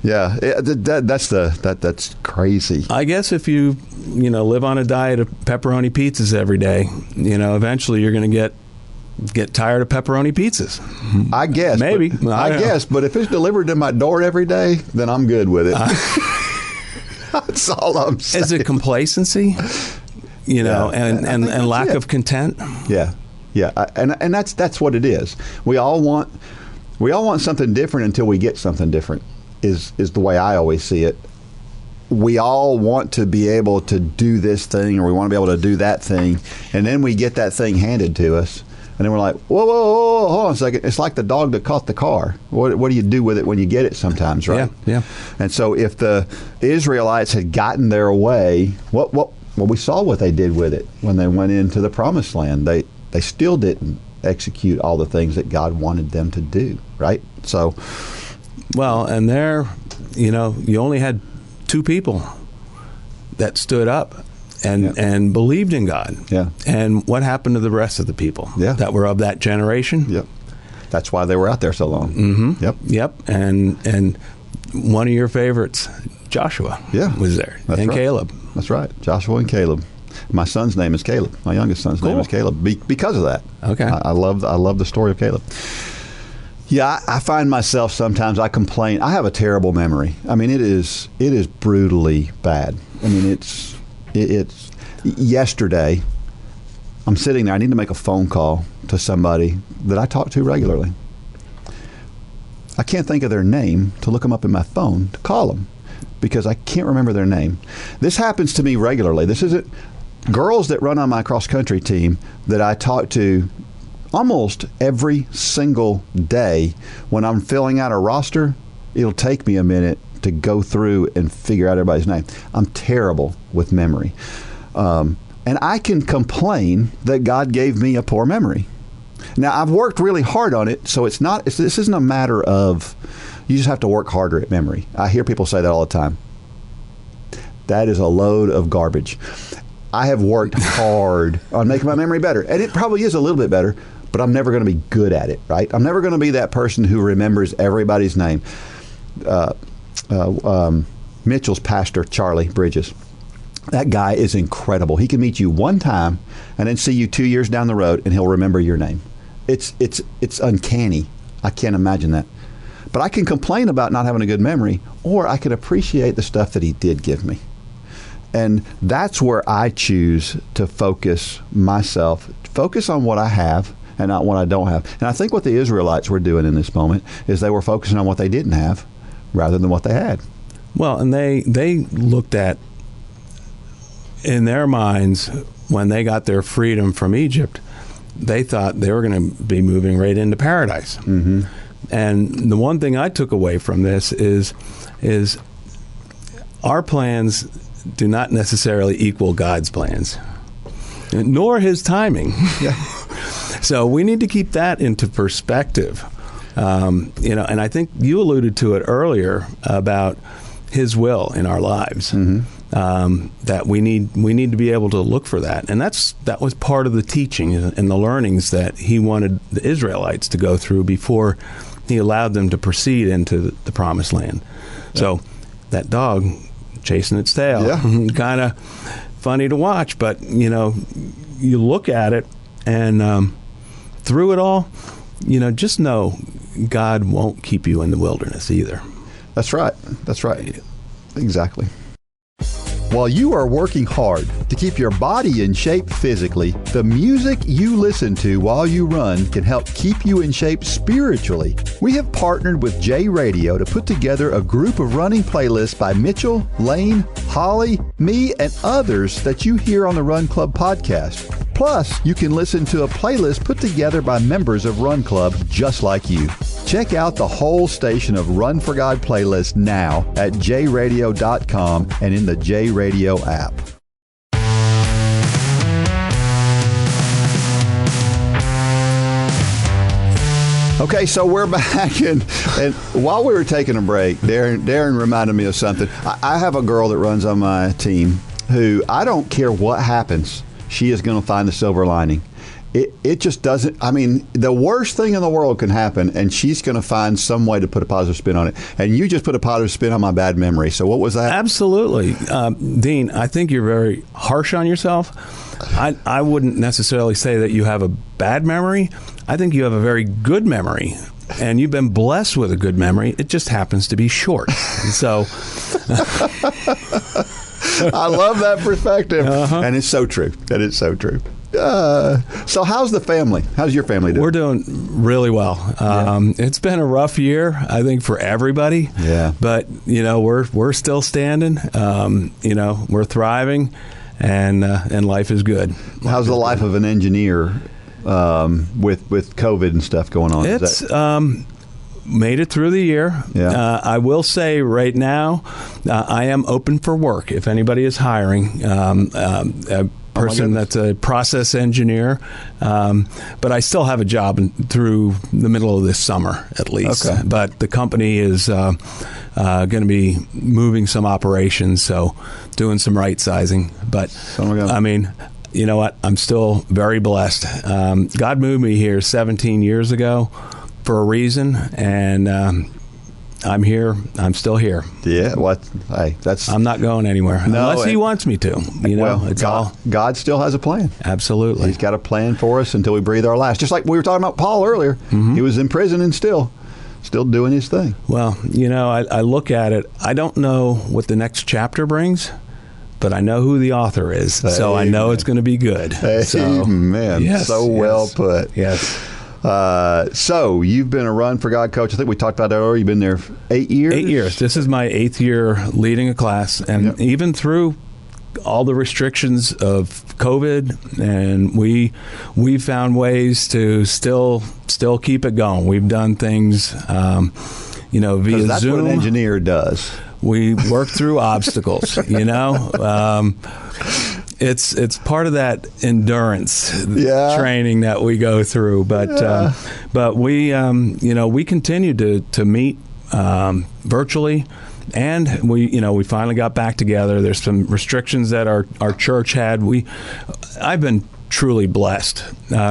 Yeah. That's crazy. I guess if you live on a diet of pepperoni pizzas every day, eventually you're going to get tired of pepperoni pizzas. I guess. Maybe. I guess. But if it's delivered to my door every day, then I'm good with it. That's all I'm saying. Is it complacency? And lack of content? Yeah. Yeah. And that's what it is. We all want something different until we get something different is the way I always see it. We all want to be able to do this thing, or we want to be able to do that thing, and then we get that thing handed to us. And then we're like, whoa, hold on a second. It's like the dog that caught the car. What do you do with it when you get it sometimes, right? Yeah. And so if the Israelites had gotten their way, we saw what they did with it when they went into the promised land. They still didn't execute all the things that God wanted them to do, right? So, well, and there, you only had 2 people that stood up and believed in God. Yeah. And what happened to the rest of the people that were of that generation? Yep. That's why they were out there so long. Mm-hmm. Yep. And one of your favorites, Joshua, was there. That's and right. Caleb. That's right. Joshua and Caleb. My son's name is Caleb. My youngest son's name is Caleb because of that. Okay. I love the story of Caleb. Yeah, I find myself sometimes I complain. I have a terrible memory. I mean, it is brutally bad. I mean, it's yesterday. I'm sitting there. I need to make a phone call to somebody that I talk to regularly. I can't think of their name to look them up in my phone to call them because I can't remember their name. This happens to me regularly. This isn't girls that run on my cross country team that I talk to almost every single day. When I'm filling out a roster, it'll take me a minute to go through and figure out everybody's name. I'm terrible with memory. And I can complain that God gave me a poor memory. Now, I've worked really hard on it, so this isn't a matter of you just have to work harder at memory. I hear people say that all the time. That is a load of garbage. I have worked hard on making my memory better, and it probably is a little bit better, but I'm never going to be good at it, right? I'm never going to be that person who remembers everybody's name. Mitchell's pastor, Charlie Bridges, that guy is incredible. He can meet you one time and then see you 2 years down the road, and he'll remember your name. It's uncanny. I can't imagine that. But I can complain about not having a good memory, or I can appreciate the stuff that he did give me. And that's where I choose to focus myself, focus on what I have and not what I don't have. And I think what the Israelites were doing in this moment is they were focusing on what they didn't have rather than what they had. Well, and they looked at, in their minds, when they got their freedom from Egypt, they thought they were going to be moving right into paradise. Mm-hmm. And the one thing I took away from this is our plans do not necessarily equal God's plans, nor his timing. Yeah. So we need to keep that into perspective. And I think you alluded to it earlier about his will in our lives. Mm-hmm. That we need to be able to look for that, and that was part of the teaching and the learnings that he wanted the Israelites to go through before he allowed them to proceed into the promised land. Yeah. So that dog chasing its tail, kind of funny to watch, but you look at it and through it all, just know God won't keep you in the wilderness either. That's right. Exactly. While you are working hard to keep your body in shape physically, the music you listen to while you run can help keep you in shape spiritually. We have partnered with J Radio to put together a group of running playlists by Mitchell, Lane, Holly, me, and others that you hear on the Run Club podcast. Plus, you can listen to a playlist put together by members of Run Club just like you. Check out the whole station of Run for God playlists now at jradio.com and in the J Radio app. Okay, so we're back, and while we were taking a break, Darren reminded me of something. I have a girl that runs on my team who, I don't care what happens, she is going to find the silver lining. It just doesn't. I mean, the worst thing in the world can happen, and she's going to find some way to put a positive spin on it. And you just put a positive spin on my bad memory. So what was that? Absolutely. Dean, I think you're very harsh on yourself. I wouldn't necessarily say that you have a bad memory. I think you have a very good memory. And you've been blessed with a good memory. It just happens to be short. So I love that perspective. And it's so true. That is so true. So how's the family? How's your family doing? We're doing really well. It's been a rough year, I think, for everybody. Yeah. But, we're still standing. We're thriving, and life is good. How's the life of an engineer with COVID and stuff going on? It's made it through the year. Yeah. I will say right now, I am open for work if anybody is hiring. A person that's a process engineer, but I still have a job through the middle of this summer at least. Okay. But the company is going to be moving some operations, so doing some right sizing. But I mean, you know what? I'm still very blessed. God moved me here 17 years ago for a reason, and I'm here. I'm still here. Yeah. Hey, I'm not going anywhere unless He wants me to. God still has a plan. Absolutely. He's got a plan for us until we breathe our last. Just like we were talking about Paul earlier. Mm-hmm. He was in prison and still doing his thing. Well, I look at it. I don't know what the next chapter brings, but I know who the author is, so I know it's going to be good. Amen. Well put. Yes. So you've been a Run for God coach. I think we talked about that earlier. You've been there 8 years? 8 years. This is my 8th year leading a class. And even through all the restrictions of COVID, and we found ways to still keep it going. We've done things, via that's Zoom. What an engineer does. We work through obstacles, It's part of that endurance training that we go through, but we continue to meet virtually, and we finally got back together. There's some restrictions that our church had. I've been truly blessed.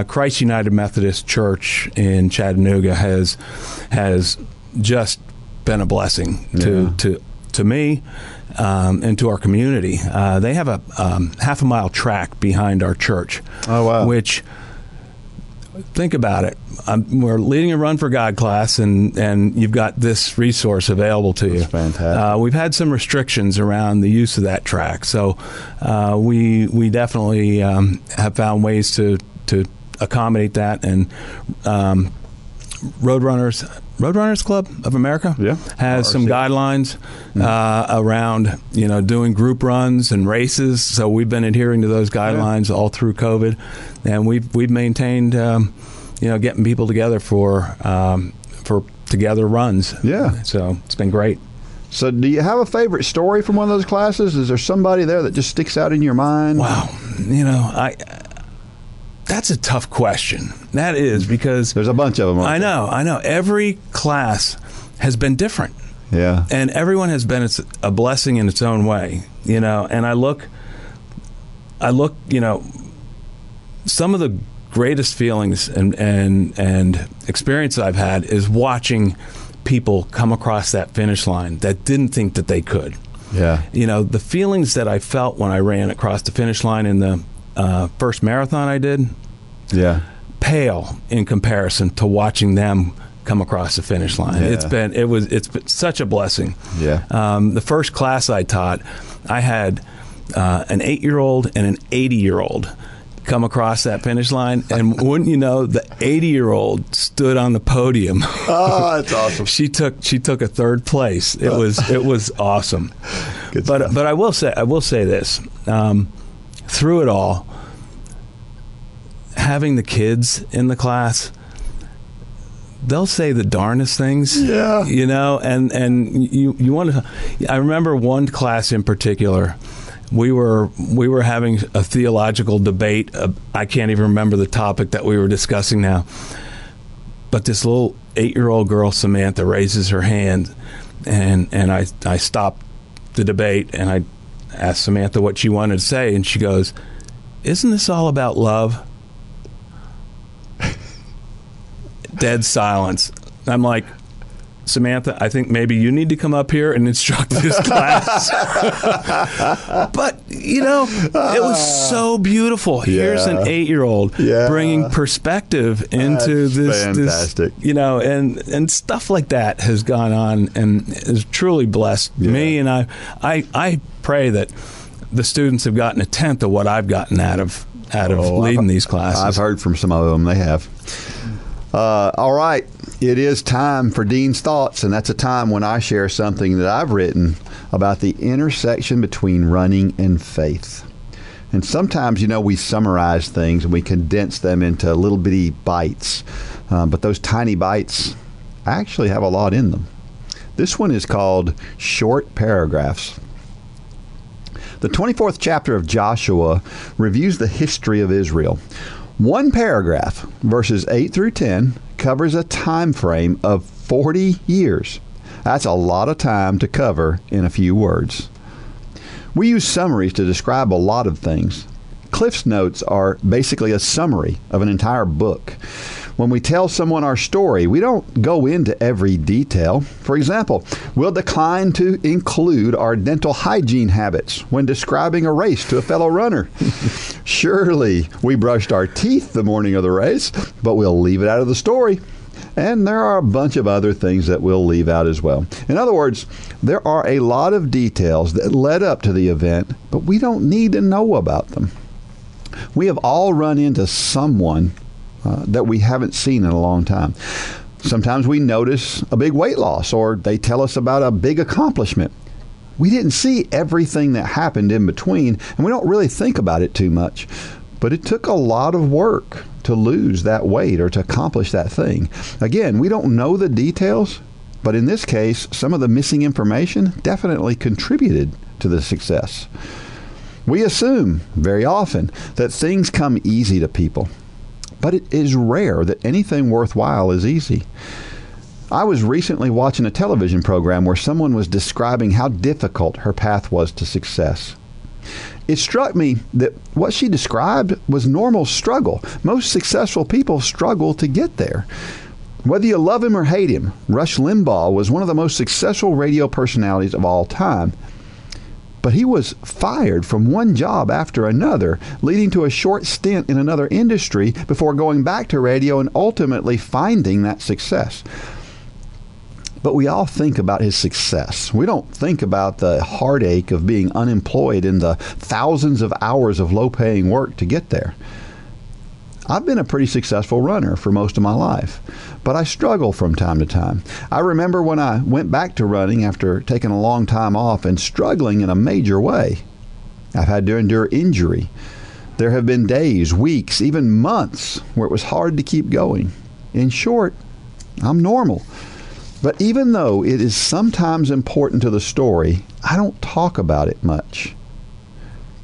Christ United Methodist Church in Chattanooga has just been a blessing to me. And to our community. They have a half-a-mile track behind our church. Oh, wow. Which, think about it. We're leading a Run for God class, and you've got this resource available to you. That's fantastic. We've had some restrictions around the use of that track, so we definitely have found ways to accommodate that. And Roadrunners Club of America has some guidelines around doing group runs and races. So we've been adhering to those guidelines all through COVID, and we've maintained getting people together for together runs. Yeah, so it's been great. So do you have a favorite story from one of those classes? Is there somebody there that just sticks out in your mind? Wow, that's a tough question. That is, because there's a bunch of them. I know. Every class has been different. Yeah. And everyone has been a blessing in its own way, and I look, some of the greatest feelings and experiences I've had is watching people come across that finish line that didn't think that they could. Yeah. The feelings that I felt when I ran across the finish line in the first marathon I did, pale in comparison to watching them come across the finish line. Yeah. It's been such a blessing. Yeah. The first class I taught, I had an 8-year-old and an 80-year-old come across that finish line, and wouldn't you know, the 80-year-old stood on the podium. Oh, that's awesome. She took a third place. It was awesome. Good but stuff. but I will say this. Through it all, having the kids in the class, they'll say the darndest things. Yeah. And you want to. I remember one class in particular. We were having a theological debate. I can't even remember the topic that we were discussing now. But this little 8-year-old girl, Samantha, raises her hand, and I stopped the debate, and I asked Samantha what she wanted to say, and she goes, "Isn't this all about love?" Dead silence. I'm like, Samantha, I think maybe you need to come up here and instruct this class. But, you know, it was so beautiful. Here's an 8-year-old bringing perspective into this, fantastic. you know, and stuff like that has gone on and has truly blessed me. And I pray that the students have gotten a tenth of what I've gotten out of leading these classes. I've heard from some of them. They have. All right. It is time for Dean's Thoughts, and that's a time when I share something that I've written about the intersection between running and faith. And sometimes, you know, we summarize things and we condense them into little bitty bites. But those tiny bites actually have a lot in them. This one is called Short Paragraphs. The 24th chapter of Joshua reviews the history of Israel. One paragraph, verses 8 through 10, covers a time frame of 40 years. That's a lot of time to cover in a few words. We use summaries to describe a lot of things. Cliff's Notes are basically a summary of an entire book. When we tell someone our story, we don't go into every detail. For example, we'll decline to include our dental hygiene habits when describing a race to a fellow runner. Surely we brushed our teeth the morning of the race, but we'll leave it out of the story. And there are a bunch of other things that we'll leave out as well. In other words, there are a lot of details that led up to the event, but we don't need to know about them. We have all run into someone that we haven't seen in a long time. Sometimes we notice a big weight loss, or they tell us about a big accomplishment. We didn't see everything that happened in between, and we don't really think about it too much. But it took a lot of work to lose that weight or to accomplish that thing. Again, we don't know the details, but in this case, some of the missing information definitely contributed to the success. We assume very often that things come easy to people, but it is rare that anything worthwhile is easy. I was recently watching a television program where someone was describing how difficult her path was to success. It struck me that what she described was normal struggle. Most successful people struggle to get there. Whether you love him or hate him, Rush Limbaugh was one of the most successful radio personalities of all time. But he was fired from one job after another, leading to a short stint in another industry before going back to radio and ultimately finding that success. But we all think about his success. We don't think about the heartache of being unemployed and the thousands of hours of low-paying work to get there. I've been a pretty successful runner for most of my life, but I struggle from time to time. I remember when I went back to running after taking a long time off and struggling in a major way. I've had to endure injury. There have been days, weeks, even months where it was hard to keep going. In short, I'm normal. But even though it is sometimes important to the story, I don't talk about it much.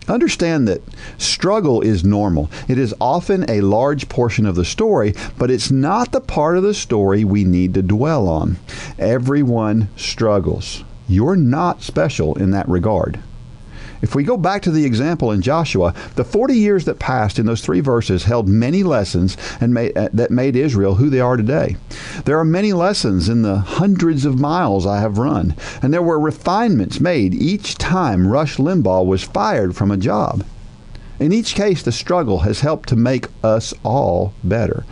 Understand that struggle is normal. It is often a large portion of the story, but it's not the part of the story we need to dwell on. Everyone struggles. You're not special in that regard. If we go back to the example in Joshua, the 40 years that passed in those 3 verses held many lessons and that made Israel who they are today. There are many lessons in the hundreds of miles I have run, and there were refinements made each time Rush Limbaugh was fired from a job. In each case, the struggle has helped to make us all better.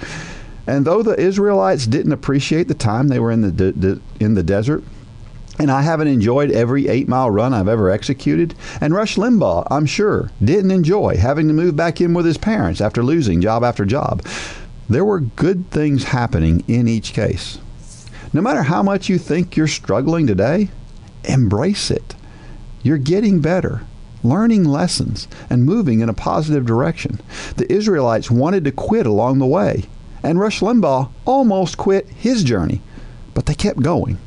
And though the Israelites didn't appreciate the time they were in the desert, and I haven't enjoyed every 8-mile run I've ever executed, and Rush Limbaugh, I'm sure, didn't enjoy having to move back in with his parents after losing job after job, there were good things happening in each case. No matter how much you think you're struggling today, embrace it. You're getting better, learning lessons, and moving in a positive direction. The Israelites wanted to quit along the way, and Rush Limbaugh almost quit his journey, but they kept going.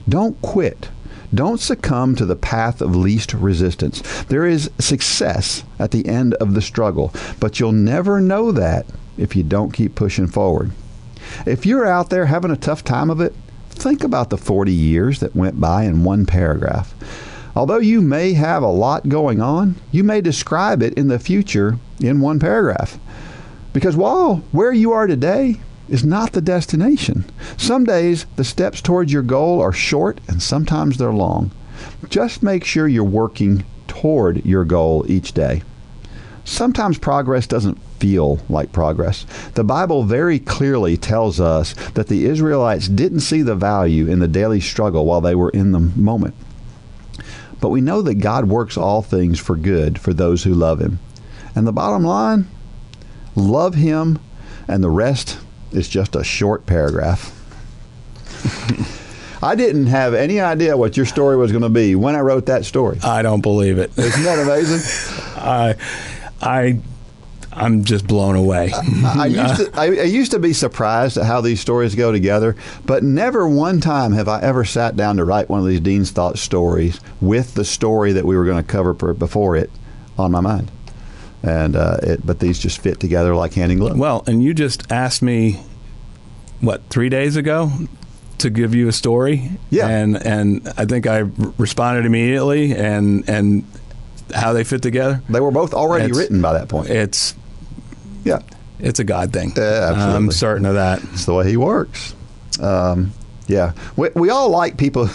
Don't quit. Don't succumb to the path of least resistance. There is success at the end of the struggle, but you'll never know that if you don't keep pushing forward. If you're out there having a tough time of it, think about the 40 years that went by in one paragraph. Although you may have a lot going on, you may describe it in the future in one paragraph. Because while where you are today is not the destination, some days the steps towards your goal are short and sometimes they're long. Just make sure you're working toward your goal each day. Sometimes progress doesn't feel like progress. The Bible very clearly tells us that the Israelites didn't see the value in the daily struggle while they were in the moment. But we know that God works all things for good for those who love Him. And the bottom line, love Him, and the rest is just a short paragraph. I didn't have any idea what your story was going to be when I wrote that story. I don't believe it. Isn't that amazing? I'm just blown away. I used to be surprised at how these stories go together, but never one time have I ever sat down to write one of these Dean's Thoughts stories with the story that we were going to cover before it on my mind. And but these just fit together like hand in glove. Well, and you just asked me, 3 days ago to give you a story? Yeah. And I think I responded immediately, and how they fit together. They were both already written by that point. It's a God thing. Absolutely. I'm certain of that. It's the way He works. Yeah. We all like people.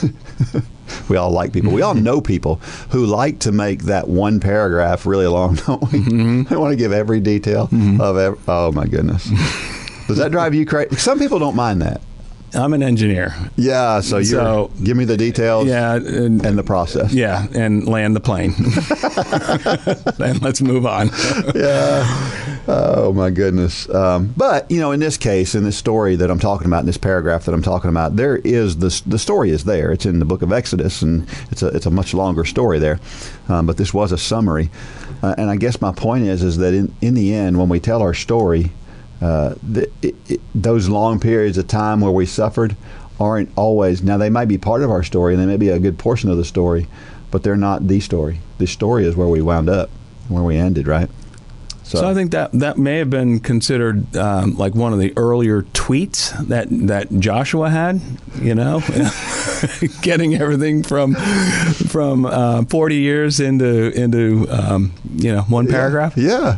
We all like people. We all know people who like to make that one paragraph really long, don't we? Mm-hmm. They want to give every detail of oh, my goodness. Does that drive you crazy? Some people don't mind that. I'm an engineer. Yeah, so give me the details and the process. Yeah, and land the plane. And let's move on. Yeah. Oh, my goodness. But, in this case, in this story that I'm talking about, in this paragraph that I'm talking about, there is the story is there. It's in the book of Exodus, and it's a much longer story there. But this was a summary. And I guess my point is that in the end, when we tell our story, those long periods of time where we suffered aren't always, now they might be part of our story and they may be a good portion of the story, but they're not the story. The story is where we wound up, where we ended, right? So I think that may have been considered like one of the earlier tweets that Joshua had, getting everything from 40 years into one paragraph. Yeah.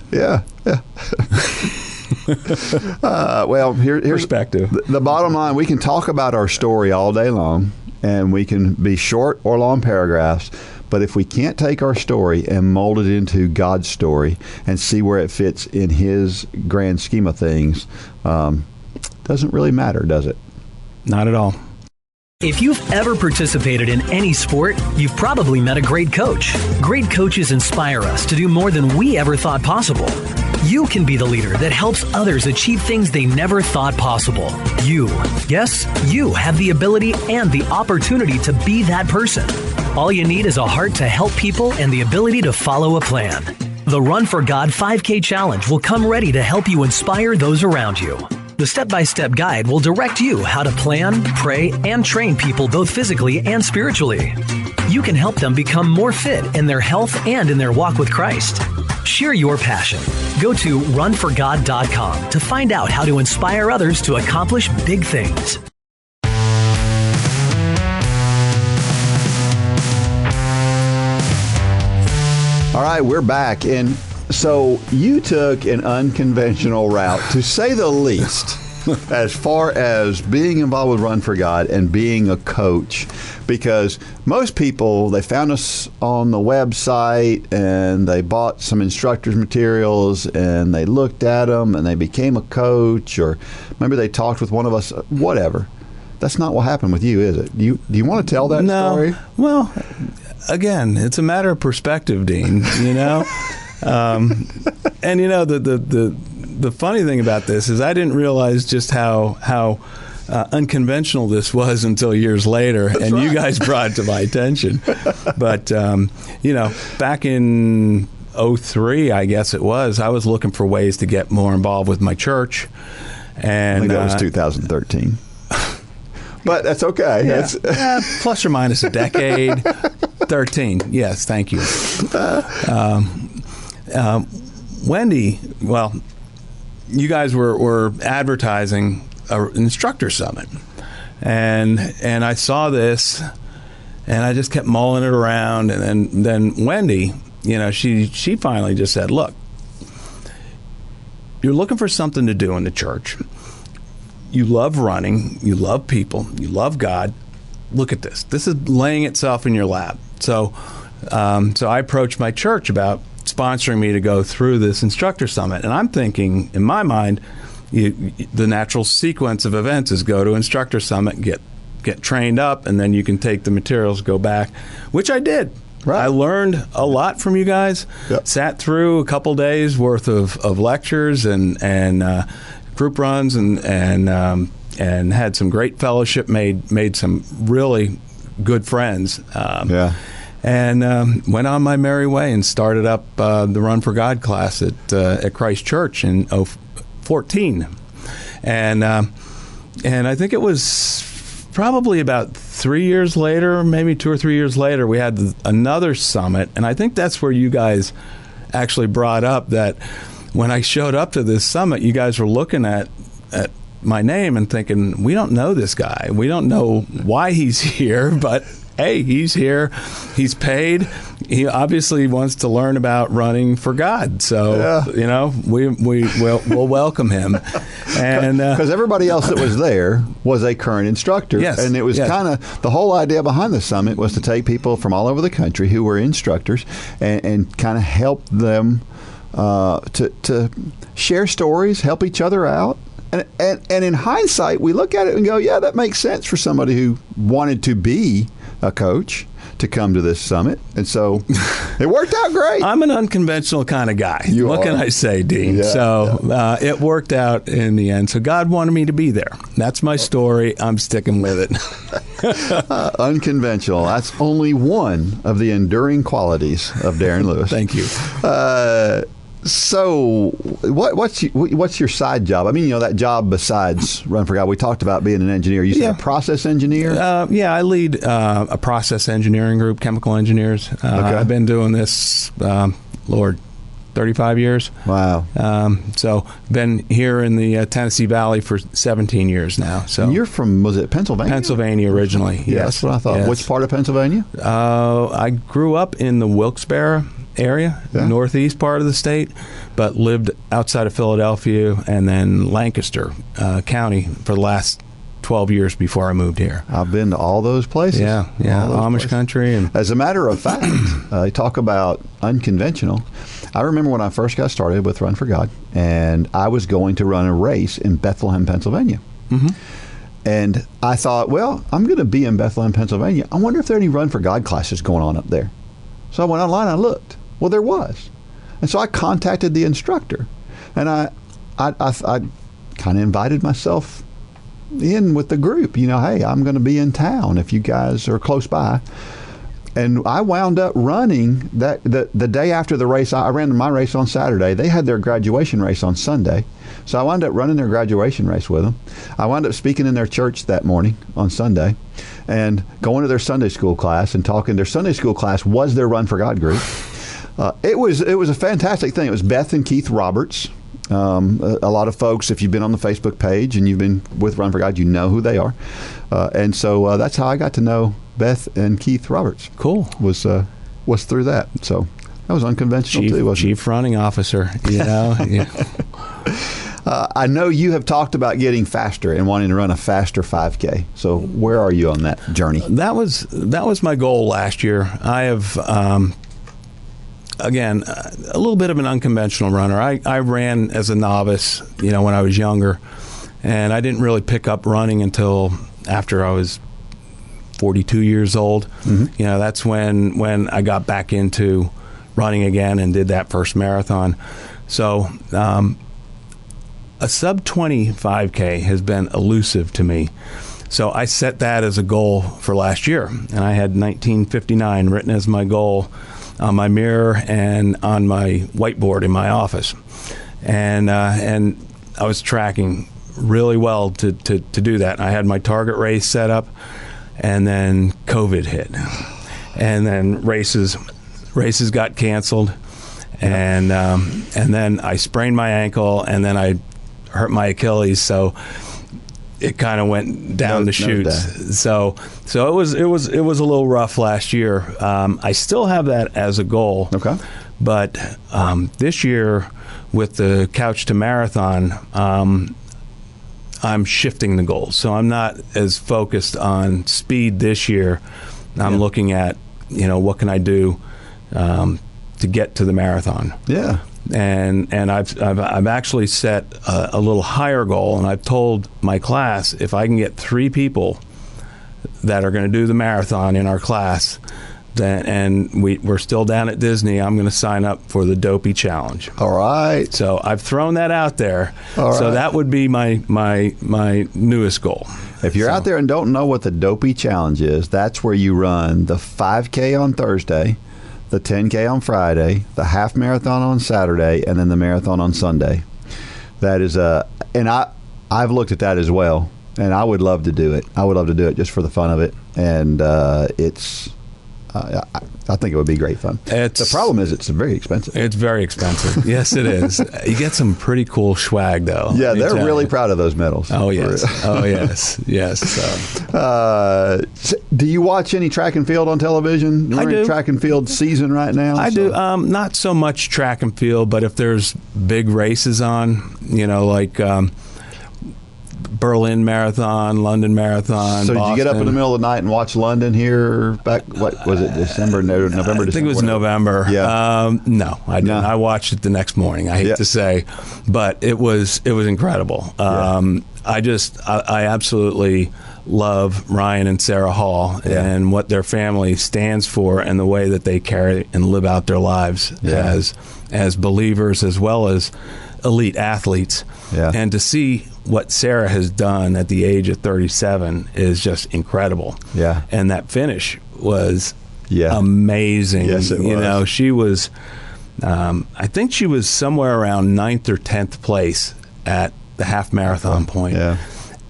Well, here's perspective. The bottom line: we can talk about our story all day long, and we can be short or long paragraphs. But if we can't take our story and mold it into God's story and see where it fits in His grand scheme of things, doesn't really matter, does it? Not at all. If you've ever participated in any sport, you've probably met a great coach. Great coaches inspire us to do more than we ever thought possible. You can be the leader that helps others achieve things they never thought possible. Yes, you have the ability and the opportunity to be that person. All you need is a heart to help people and the ability to follow a plan. The Run for God 5K Challenge will come ready to help you inspire those around you. The step-by-step guide will direct you how to plan, pray, and train people both physically and spiritually. You can help them become more fit in their health and in their walk with Christ. Share your passion. Go to runforgod.com to find out how to inspire others to accomplish big things. All right, we're back. And so you took an unconventional route, to say the least, as far as being involved with Run for God and being a coach. Because most people, they found us on the website and they bought some instructors' materials and they looked at them and they became a coach, or maybe they talked with one of us, whatever. That's not what happened with you, is it? Do you want to tell that story? Well, again, it's a matter of perspective, Dean, and the funny thing about this is I didn't realize just how unconventional this was until years later. That's and right. You guys brought it to my attention. But, back in 2003, I guess it was, I was looking for ways to get more involved with my church. And I think that was 2013. But that's okay. Yeah. Plus or minus a decade. 13. Yes, thank you. Wendy, well, you guys were advertising an instructor summit, and I saw this, and I just kept mulling it around, and then Wendy, she finally just said, "Look, you're looking for something to do in the church. You love running, you love people, you love God. Look at this. This is laying itself in your lap." So I approached my church about sponsoring me to go through this instructor summit. And I'm thinking, in my mind, the natural sequence of events is go to instructor summit, get trained up, and then you can take the materials, go back, which I did. Right. I learned a lot from you guys. Yep. Sat through a couple days worth of lectures and group runs and had some great fellowship. Made some really good friends. And went on my merry way and started up the Run for God class at Christ Church in 2014. And I think it was probably about 3 years later, maybe 2 or 3 years later, we had another summit. And I think that's where you guys actually brought up that when I showed up to this summit, you guys were looking at my name and thinking, we don't know this guy. We don't know why he's here, but hey, he's here. He's paid. He obviously wants to learn about running for God. So, we'll welcome him. And because everybody else that was there was a current instructor. Yes. And it was kind of the whole idea behind the summit was to take people from all over the country who were instructors and kind of help them to share stories, help each other out. And in hindsight, we look at it and go, yeah, that makes sense for somebody who wanted to be a coach to come to this summit. And so it worked out great. I'm an unconventional kind of guy. What can I say, Dean? Yeah, it worked out in the end. So God wanted me to be there. That's my story. I'm sticking with it. Unconventional. That's only one of the enduring qualities of Darren Lewis. Thank you. So what's your side job? I mean, that job besides Run for God. We talked about being an engineer. You said a process engineer? I lead a process engineering group, chemical engineers. I've been doing this, 35 years. Wow. So been here in the Tennessee Valley for 17 years now. So and you're from, was it Pennsylvania? Pennsylvania originally. Yeah, yes. That's what I thought. Yes. Which part of Pennsylvania? I grew up in the Wilkes-Barre area, northeast part of the state, but lived outside of Philadelphia and then Lancaster County for the last 12 years before I moved here. I've been to all those places. Amish country. And as a matter of fact, talk about unconventional. I remember when I first got started with Run for God, and I was going to run a race in Bethlehem, Pennsylvania. Mm-hmm. And I thought, well, I'm going to be in Bethlehem, Pennsylvania. I wonder if there are any Run for God classes going on up there. So I went online and I looked. Well, there was. And so I contacted the instructor, and I kind of invited myself in with the group. Hey, I'm going to be in town if you guys are close by. And I wound up running that the day after the race. I ran my race on Saturday. They had their graduation race on Sunday. So I wound up running their graduation race with them. I wound up speaking in their church that morning on Sunday and going to their Sunday school class and talking. Their Sunday school class was their Run for God group. It was a fantastic thing. It was Beth and Keith Roberts. A lot of folks, if you've been on the Facebook page and you've been with Run for God, you know who they are. And so that's how I got to know Beth and Keith Roberts. Cool. Was through that. So that was unconventional too, wasn't it? Chief running officer, Yeah. I know you have talked about getting faster and wanting to run a faster 5K. So where are you on that journey? That was my goal last year. I have... Again, a little bit of an unconventional runner. I ran as a novice, when I was younger, and I didn't really pick up running until after I was 42 years old. Mm-hmm. That's when I got back into running again and did that first marathon. So a sub 20 5K has been elusive to me. So I set that as a goal for last year, and I had 1959 written as my goal on my mirror and on my whiteboard in my office, and I was tracking really well to do that. I had my target race set up, and then COVID hit, and then races got canceled, and then I sprained my ankle, and then I hurt my Achilles. So it kind of went down the chutes. No. So it was a little rough last year. I still have that as a goal. Okay. But this year with the Couch to Marathon, I'm shifting the goals. So I'm not as focused on speed this year. I'm looking at, what can I do to get to the marathon? Yeah. And I've actually set a little higher goal, and I've told my class, if I can get 3 people that are going to do the marathon in our class, and we're still down at Disney, I'm going to sign up for the Dopey Challenge. All right. So I've thrown that out there. All so right. that would be my newest goal. If you're out there and don't know what the Dopey Challenge is, that's where you run the 5K on Thursday, the 10K on Friday, the half marathon on Saturday, and then the marathon on Sunday. That is and I've looked at that as well, and I would love to do it. I would love to do it just for the fun of it, and I think it would be great fun. The problem is it's very expensive. It's very expensive. Yes, it is. You get some pretty cool swag, though. Yeah, they're really proud of those medals. Oh, yes. Oh, yes. Yes. So. Do you watch any track and field on television? I do. In track and field season right now? I do. Not so much track and field, but if there's big races on, like Berlin Marathon, London Marathon, So Boston. did you get up in the middle of the night and watch London here back, what was it, December, November, I think it was November. Yeah. No, I didn't. No. I watched it the next morning, I hate to say, but it was incredible. I absolutely love Ryan and Sarah Hall and what their family stands for and the way that they carry and live out their lives as believers as well as elite athletes. Yeah. And to see what Sarah has done at the age of 37 is just incredible. Yeah. And that finish was amazing. Yes, it was. She was, I think she was somewhere around 9th or 10th place at the half marathon point. Yeah.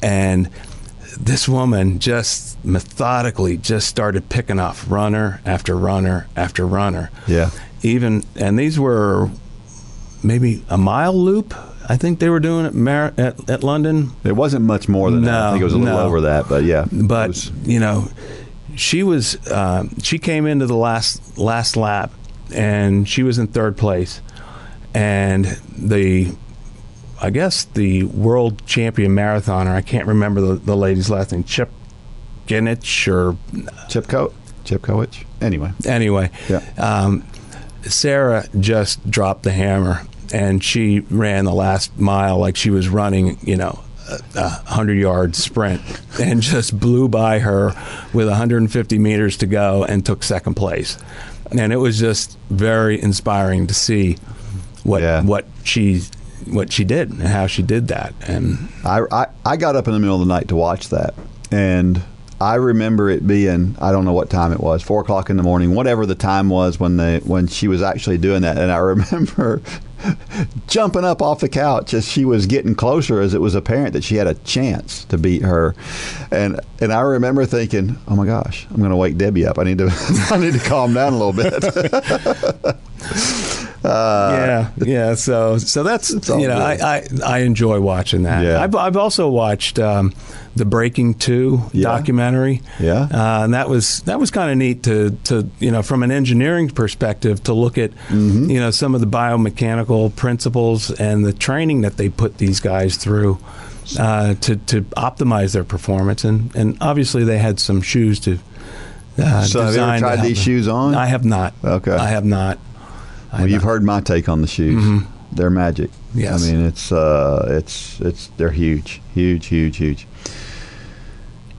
And this woman just methodically just started picking off runner after runner after runner. Yeah. And these were maybe a mile loop. I think they were doing it at London. It wasn't much more than that. I think it was a little over that, but yeah. But she came into the last lap, and she was in 3rd place, and I guess the world champion marathoner, I can't remember the lady's last name, Chip Chipkowich. Anyway, yeah. Sarah just dropped the hammer, and she ran the last mile like she was running, a 100-yard sprint, and just blew by her with 150 meters to go and took 2nd place. And it was just very inspiring to see what she did and how she did that. And I got up in the middle of the night to watch that, and I remember it being, I don't know what time it was, 4 o'clock in the morning, whatever the time was when she was actually doing that. And I remember jumping up off the couch as she was getting closer, as it was apparent that she had a chance to beat her. And I remember thinking, oh my gosh, I'm going to wake Debbie up. I need to calm down a little bit. So that's I enjoy watching that. Yeah. I've also watched the Breaking 2 documentary. Yeah. And that was kind of neat to from an engineering perspective to look at some of the biomechanical principles and the training that they put these guys through to optimize their performance, and obviously they had some shoes to so have you ever tried these shoes on? I have not. Okay. I have not. Well, you've heard my take on the shoes. Mm-hmm. They're magic. Yes. I mean, they're huge.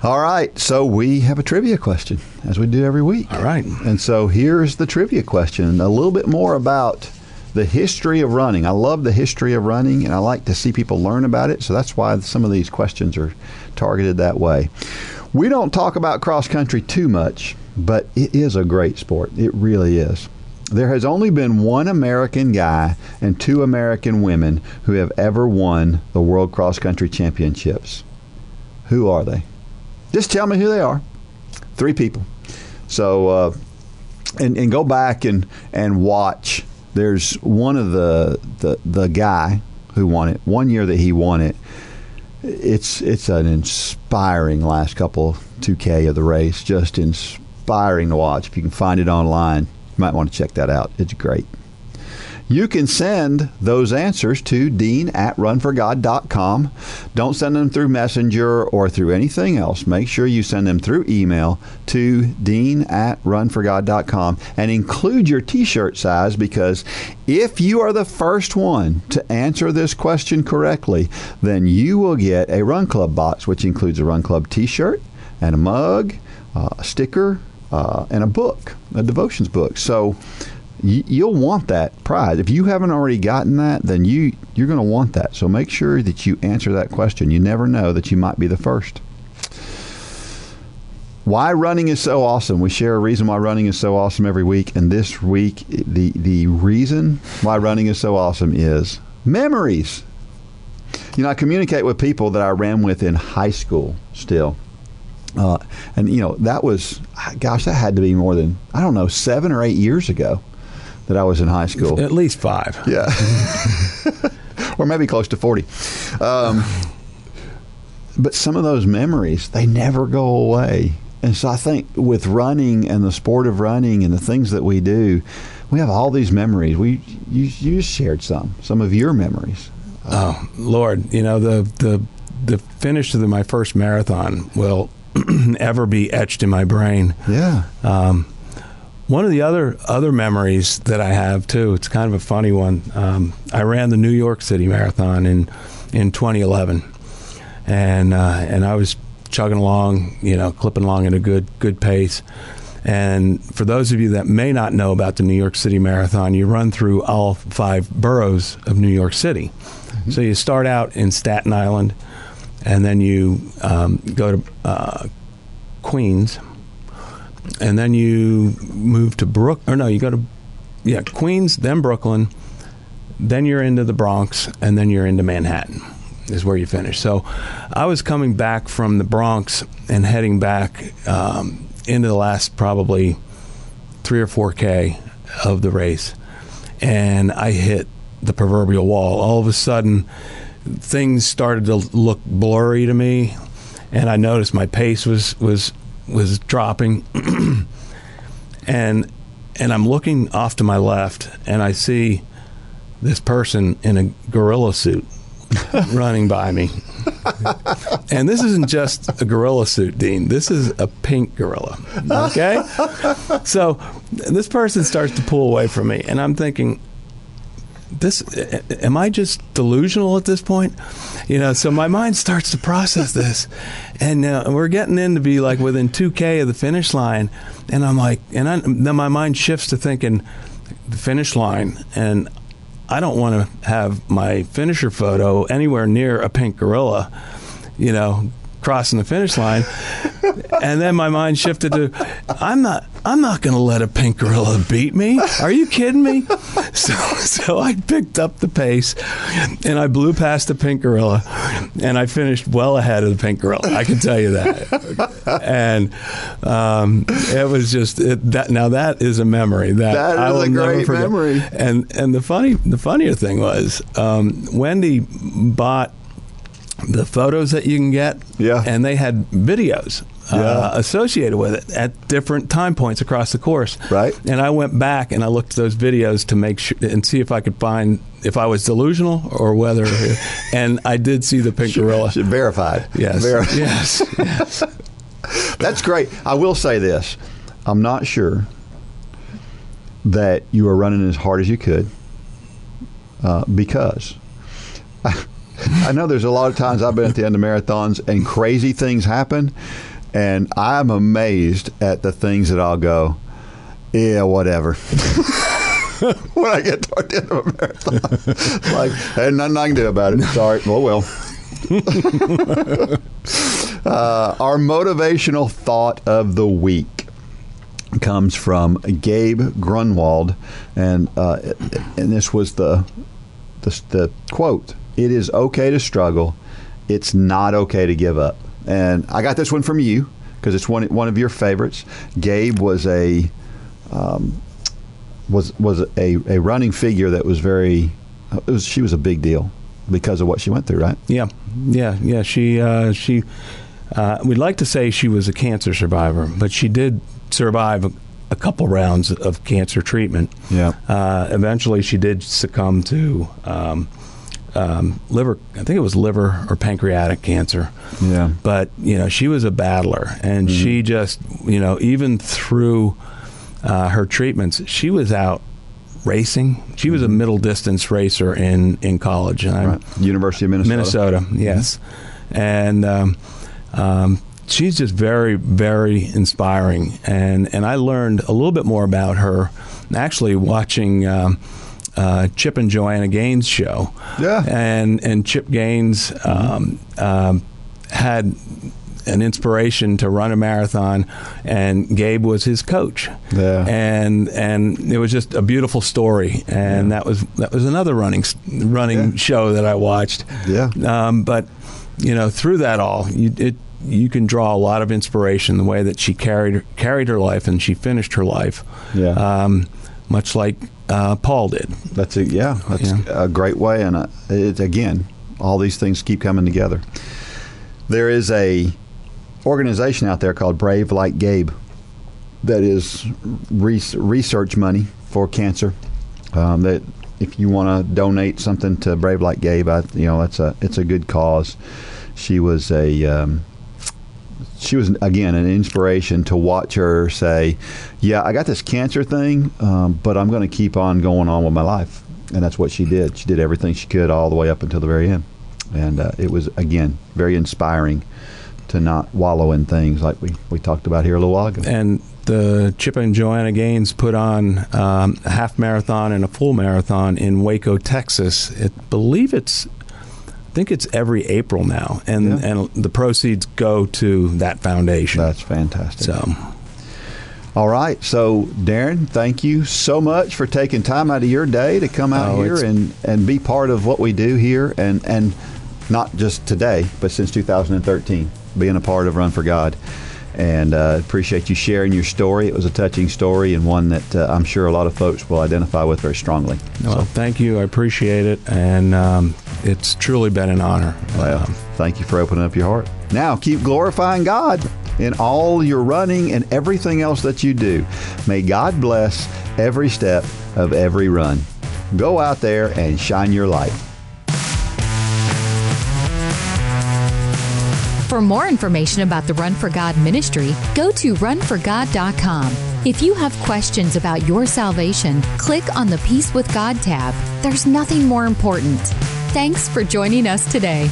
All right, so we have a trivia question, as we do every week. All right. And so here's the trivia question, a little bit more about the history of running. I love the history of running, and I like to see people learn about it, so that's why some of these questions are targeted that way. We don't talk about cross country too much, but it is a great sport. It really is. There has only been one American guy and 2 American women who have ever won the World Cross Country Championships. Who are they? Just tell me who they are. 3 people. So, and go back and watch. There's one of the guy who won it. One year that he won it, it's an inspiring last couple 2K of the race. Just inspiring to watch. If you can find it online, you might want to check that out. It's great. You can send those answers to dean@runforgod.com. Don't send them through Messenger or through anything else. Make sure you send them through email to dean@runforgod.com and include your T-shirt size, because if you are the first one to answer this question correctly, then you will get a Run Club box, which includes a Run Club T-shirt and a mug, a sticker, and a book, a devotions book. So you'll want that prize. If you haven't already gotten that, then you're going to want that. So make sure that you answer that question. You never know that you might be the first. Why running is so awesome. We share a reason why running is so awesome every week. And this week, the reason why running is so awesome is memories. You know, I communicate with people that I ran with in high school still. And, you know, that was, gosh, that had to be more than, 7 or 8 years ago that I was in high school. At least 5. Yeah. Or maybe close to 40. But some of those memories, they never go away. And so I think with running and the sport of running and the things that we do, we have all these memories. You just shared some of your memories. Oh, Lord, you know, the finish of my first marathon will ever be etched in my brain. Yeah. One of the other memories that I have too, it's kind of a funny one. I ran the New York City Marathon in 2011, and I was chugging along, you know, clipping along at a good pace. And for those of you that may not know about the New York City Marathon, you run through all 5 boroughs of New York City. Mm-hmm. So you start out in Staten Island, and then you go to Queens. And then you move to Queens, then Brooklyn, then you're into the Bronx, and then you're into Manhattan is where you finish. So I was coming back from the Bronx and heading back into the last probably 3 or 4K of the race, and I hit the proverbial wall. All of a sudden, things started to look blurry to me, and I noticed my pace was dropping, and I'm looking off to my left, and I see this person in a gorilla suit running by me. And this isn't just a gorilla suit, Dean. This is a pink gorilla. Okay? So this person starts to pull away from me, and I'm thinking, am I just delusional at this point? You know, so my mind starts to process this, and we're getting in to be like within 2K of the finish line, and I'm like, then my mind shifts to thinking the finish line, and I don't want to have my finisher photo anywhere near a pink gorilla, you know, crossing the finish line. And then my mind shifted to, I'm not going to let a pink gorilla beat me. Are you kidding me? So I picked up the pace, and I blew past the pink gorilla, and I finished well ahead of the pink gorilla. I can tell you that. And it was just that. Now that is a memory that I will never forget. Memory. And the funnier thing was, Wendy bought the photos that you can get, and they had videos associated with it at different time points across the course. Right. And I went back and I looked at those videos to make sure and see if I could find if I was delusional or whether, and I did see the pink gorilla. Verified. Yes. Yes. That's great. I will say this: I'm not sure that you were running as hard as you could because. I know there's a lot of times I've been at the end of marathons and crazy things happen, and I'm amazed at the things that I'll go, yeah, whatever. When I get toward the end of a marathon, like, hey, nothing I can do about it. Sorry. Oh, well. Our motivational thought of the week comes from Gabe Grunwald, and this was the quote. It is okay to struggle. It's not okay to give up. And I got this one from you because it's one of your favorites. Gabe was a running figure that was she was a big deal. because of what she went through, right? Yeah. She we'd like to say she was a cancer survivor, but she did survive a couple rounds of cancer treatment. Yeah. Eventually, she did succumb to liver. I think it was liver or pancreatic cancer. Yeah. But she was a battler, and she just even through her treatments, she was out racing. She was a middle distance racer in college. Right. University of Minnesota. Yes. And she's just very, very inspiring. And I learned a little bit more about her actually watching Chip and Joanna Gaines' show. Yeah. And Chip Gaines had an inspiration to run a marathon, and Gabe was his coach. Yeah. And it was just a beautiful story, and that was another running show that I watched. Yeah. But through that all, you can draw a lot of inspiration the way that she carried her life, and she finished her life. Yeah. Much like Paul did. That's a great way, and it's again, all these things keep coming together. There is a organization out there called Brave Like Gabe that is research money for cancer. That if you want to donate something to Brave Like Gabe, it's a good cause. She was again an inspiration to watch her say, "Yeah, I got this cancer thing, but I'm going to keep on going on with my life." And that's what she did. She did everything she could all the way up until the very end. And it was, again, very inspiring to not wallow in things like we talked about here a little while ago. And the Chip and Joanna Gaines put on a half marathon and a full marathon in Waco, Texas. I think it's every April now, and the proceeds go to that foundation. That's fantastic. So, all right. So, Darren, thank you so much for taking time out of your day to come out here and be part of what we do here, and not just today, but since 2013, being a part of Run for God. And appreciate you sharing your story. It was a touching story, and one that I'm sure a lot of folks will identify with very strongly. Well, thank you. I appreciate it, and it's truly been an honor. Well, thank you for opening up your heart. Now, keep glorifying God in all your running and everything else that you do. May God bless every step of every run. Go out there and shine your light. For more information about the Run for God ministry, go to runforgod.com. If you have questions about your salvation, click on the Peace with God tab. There's nothing more important. Thanks for joining us today.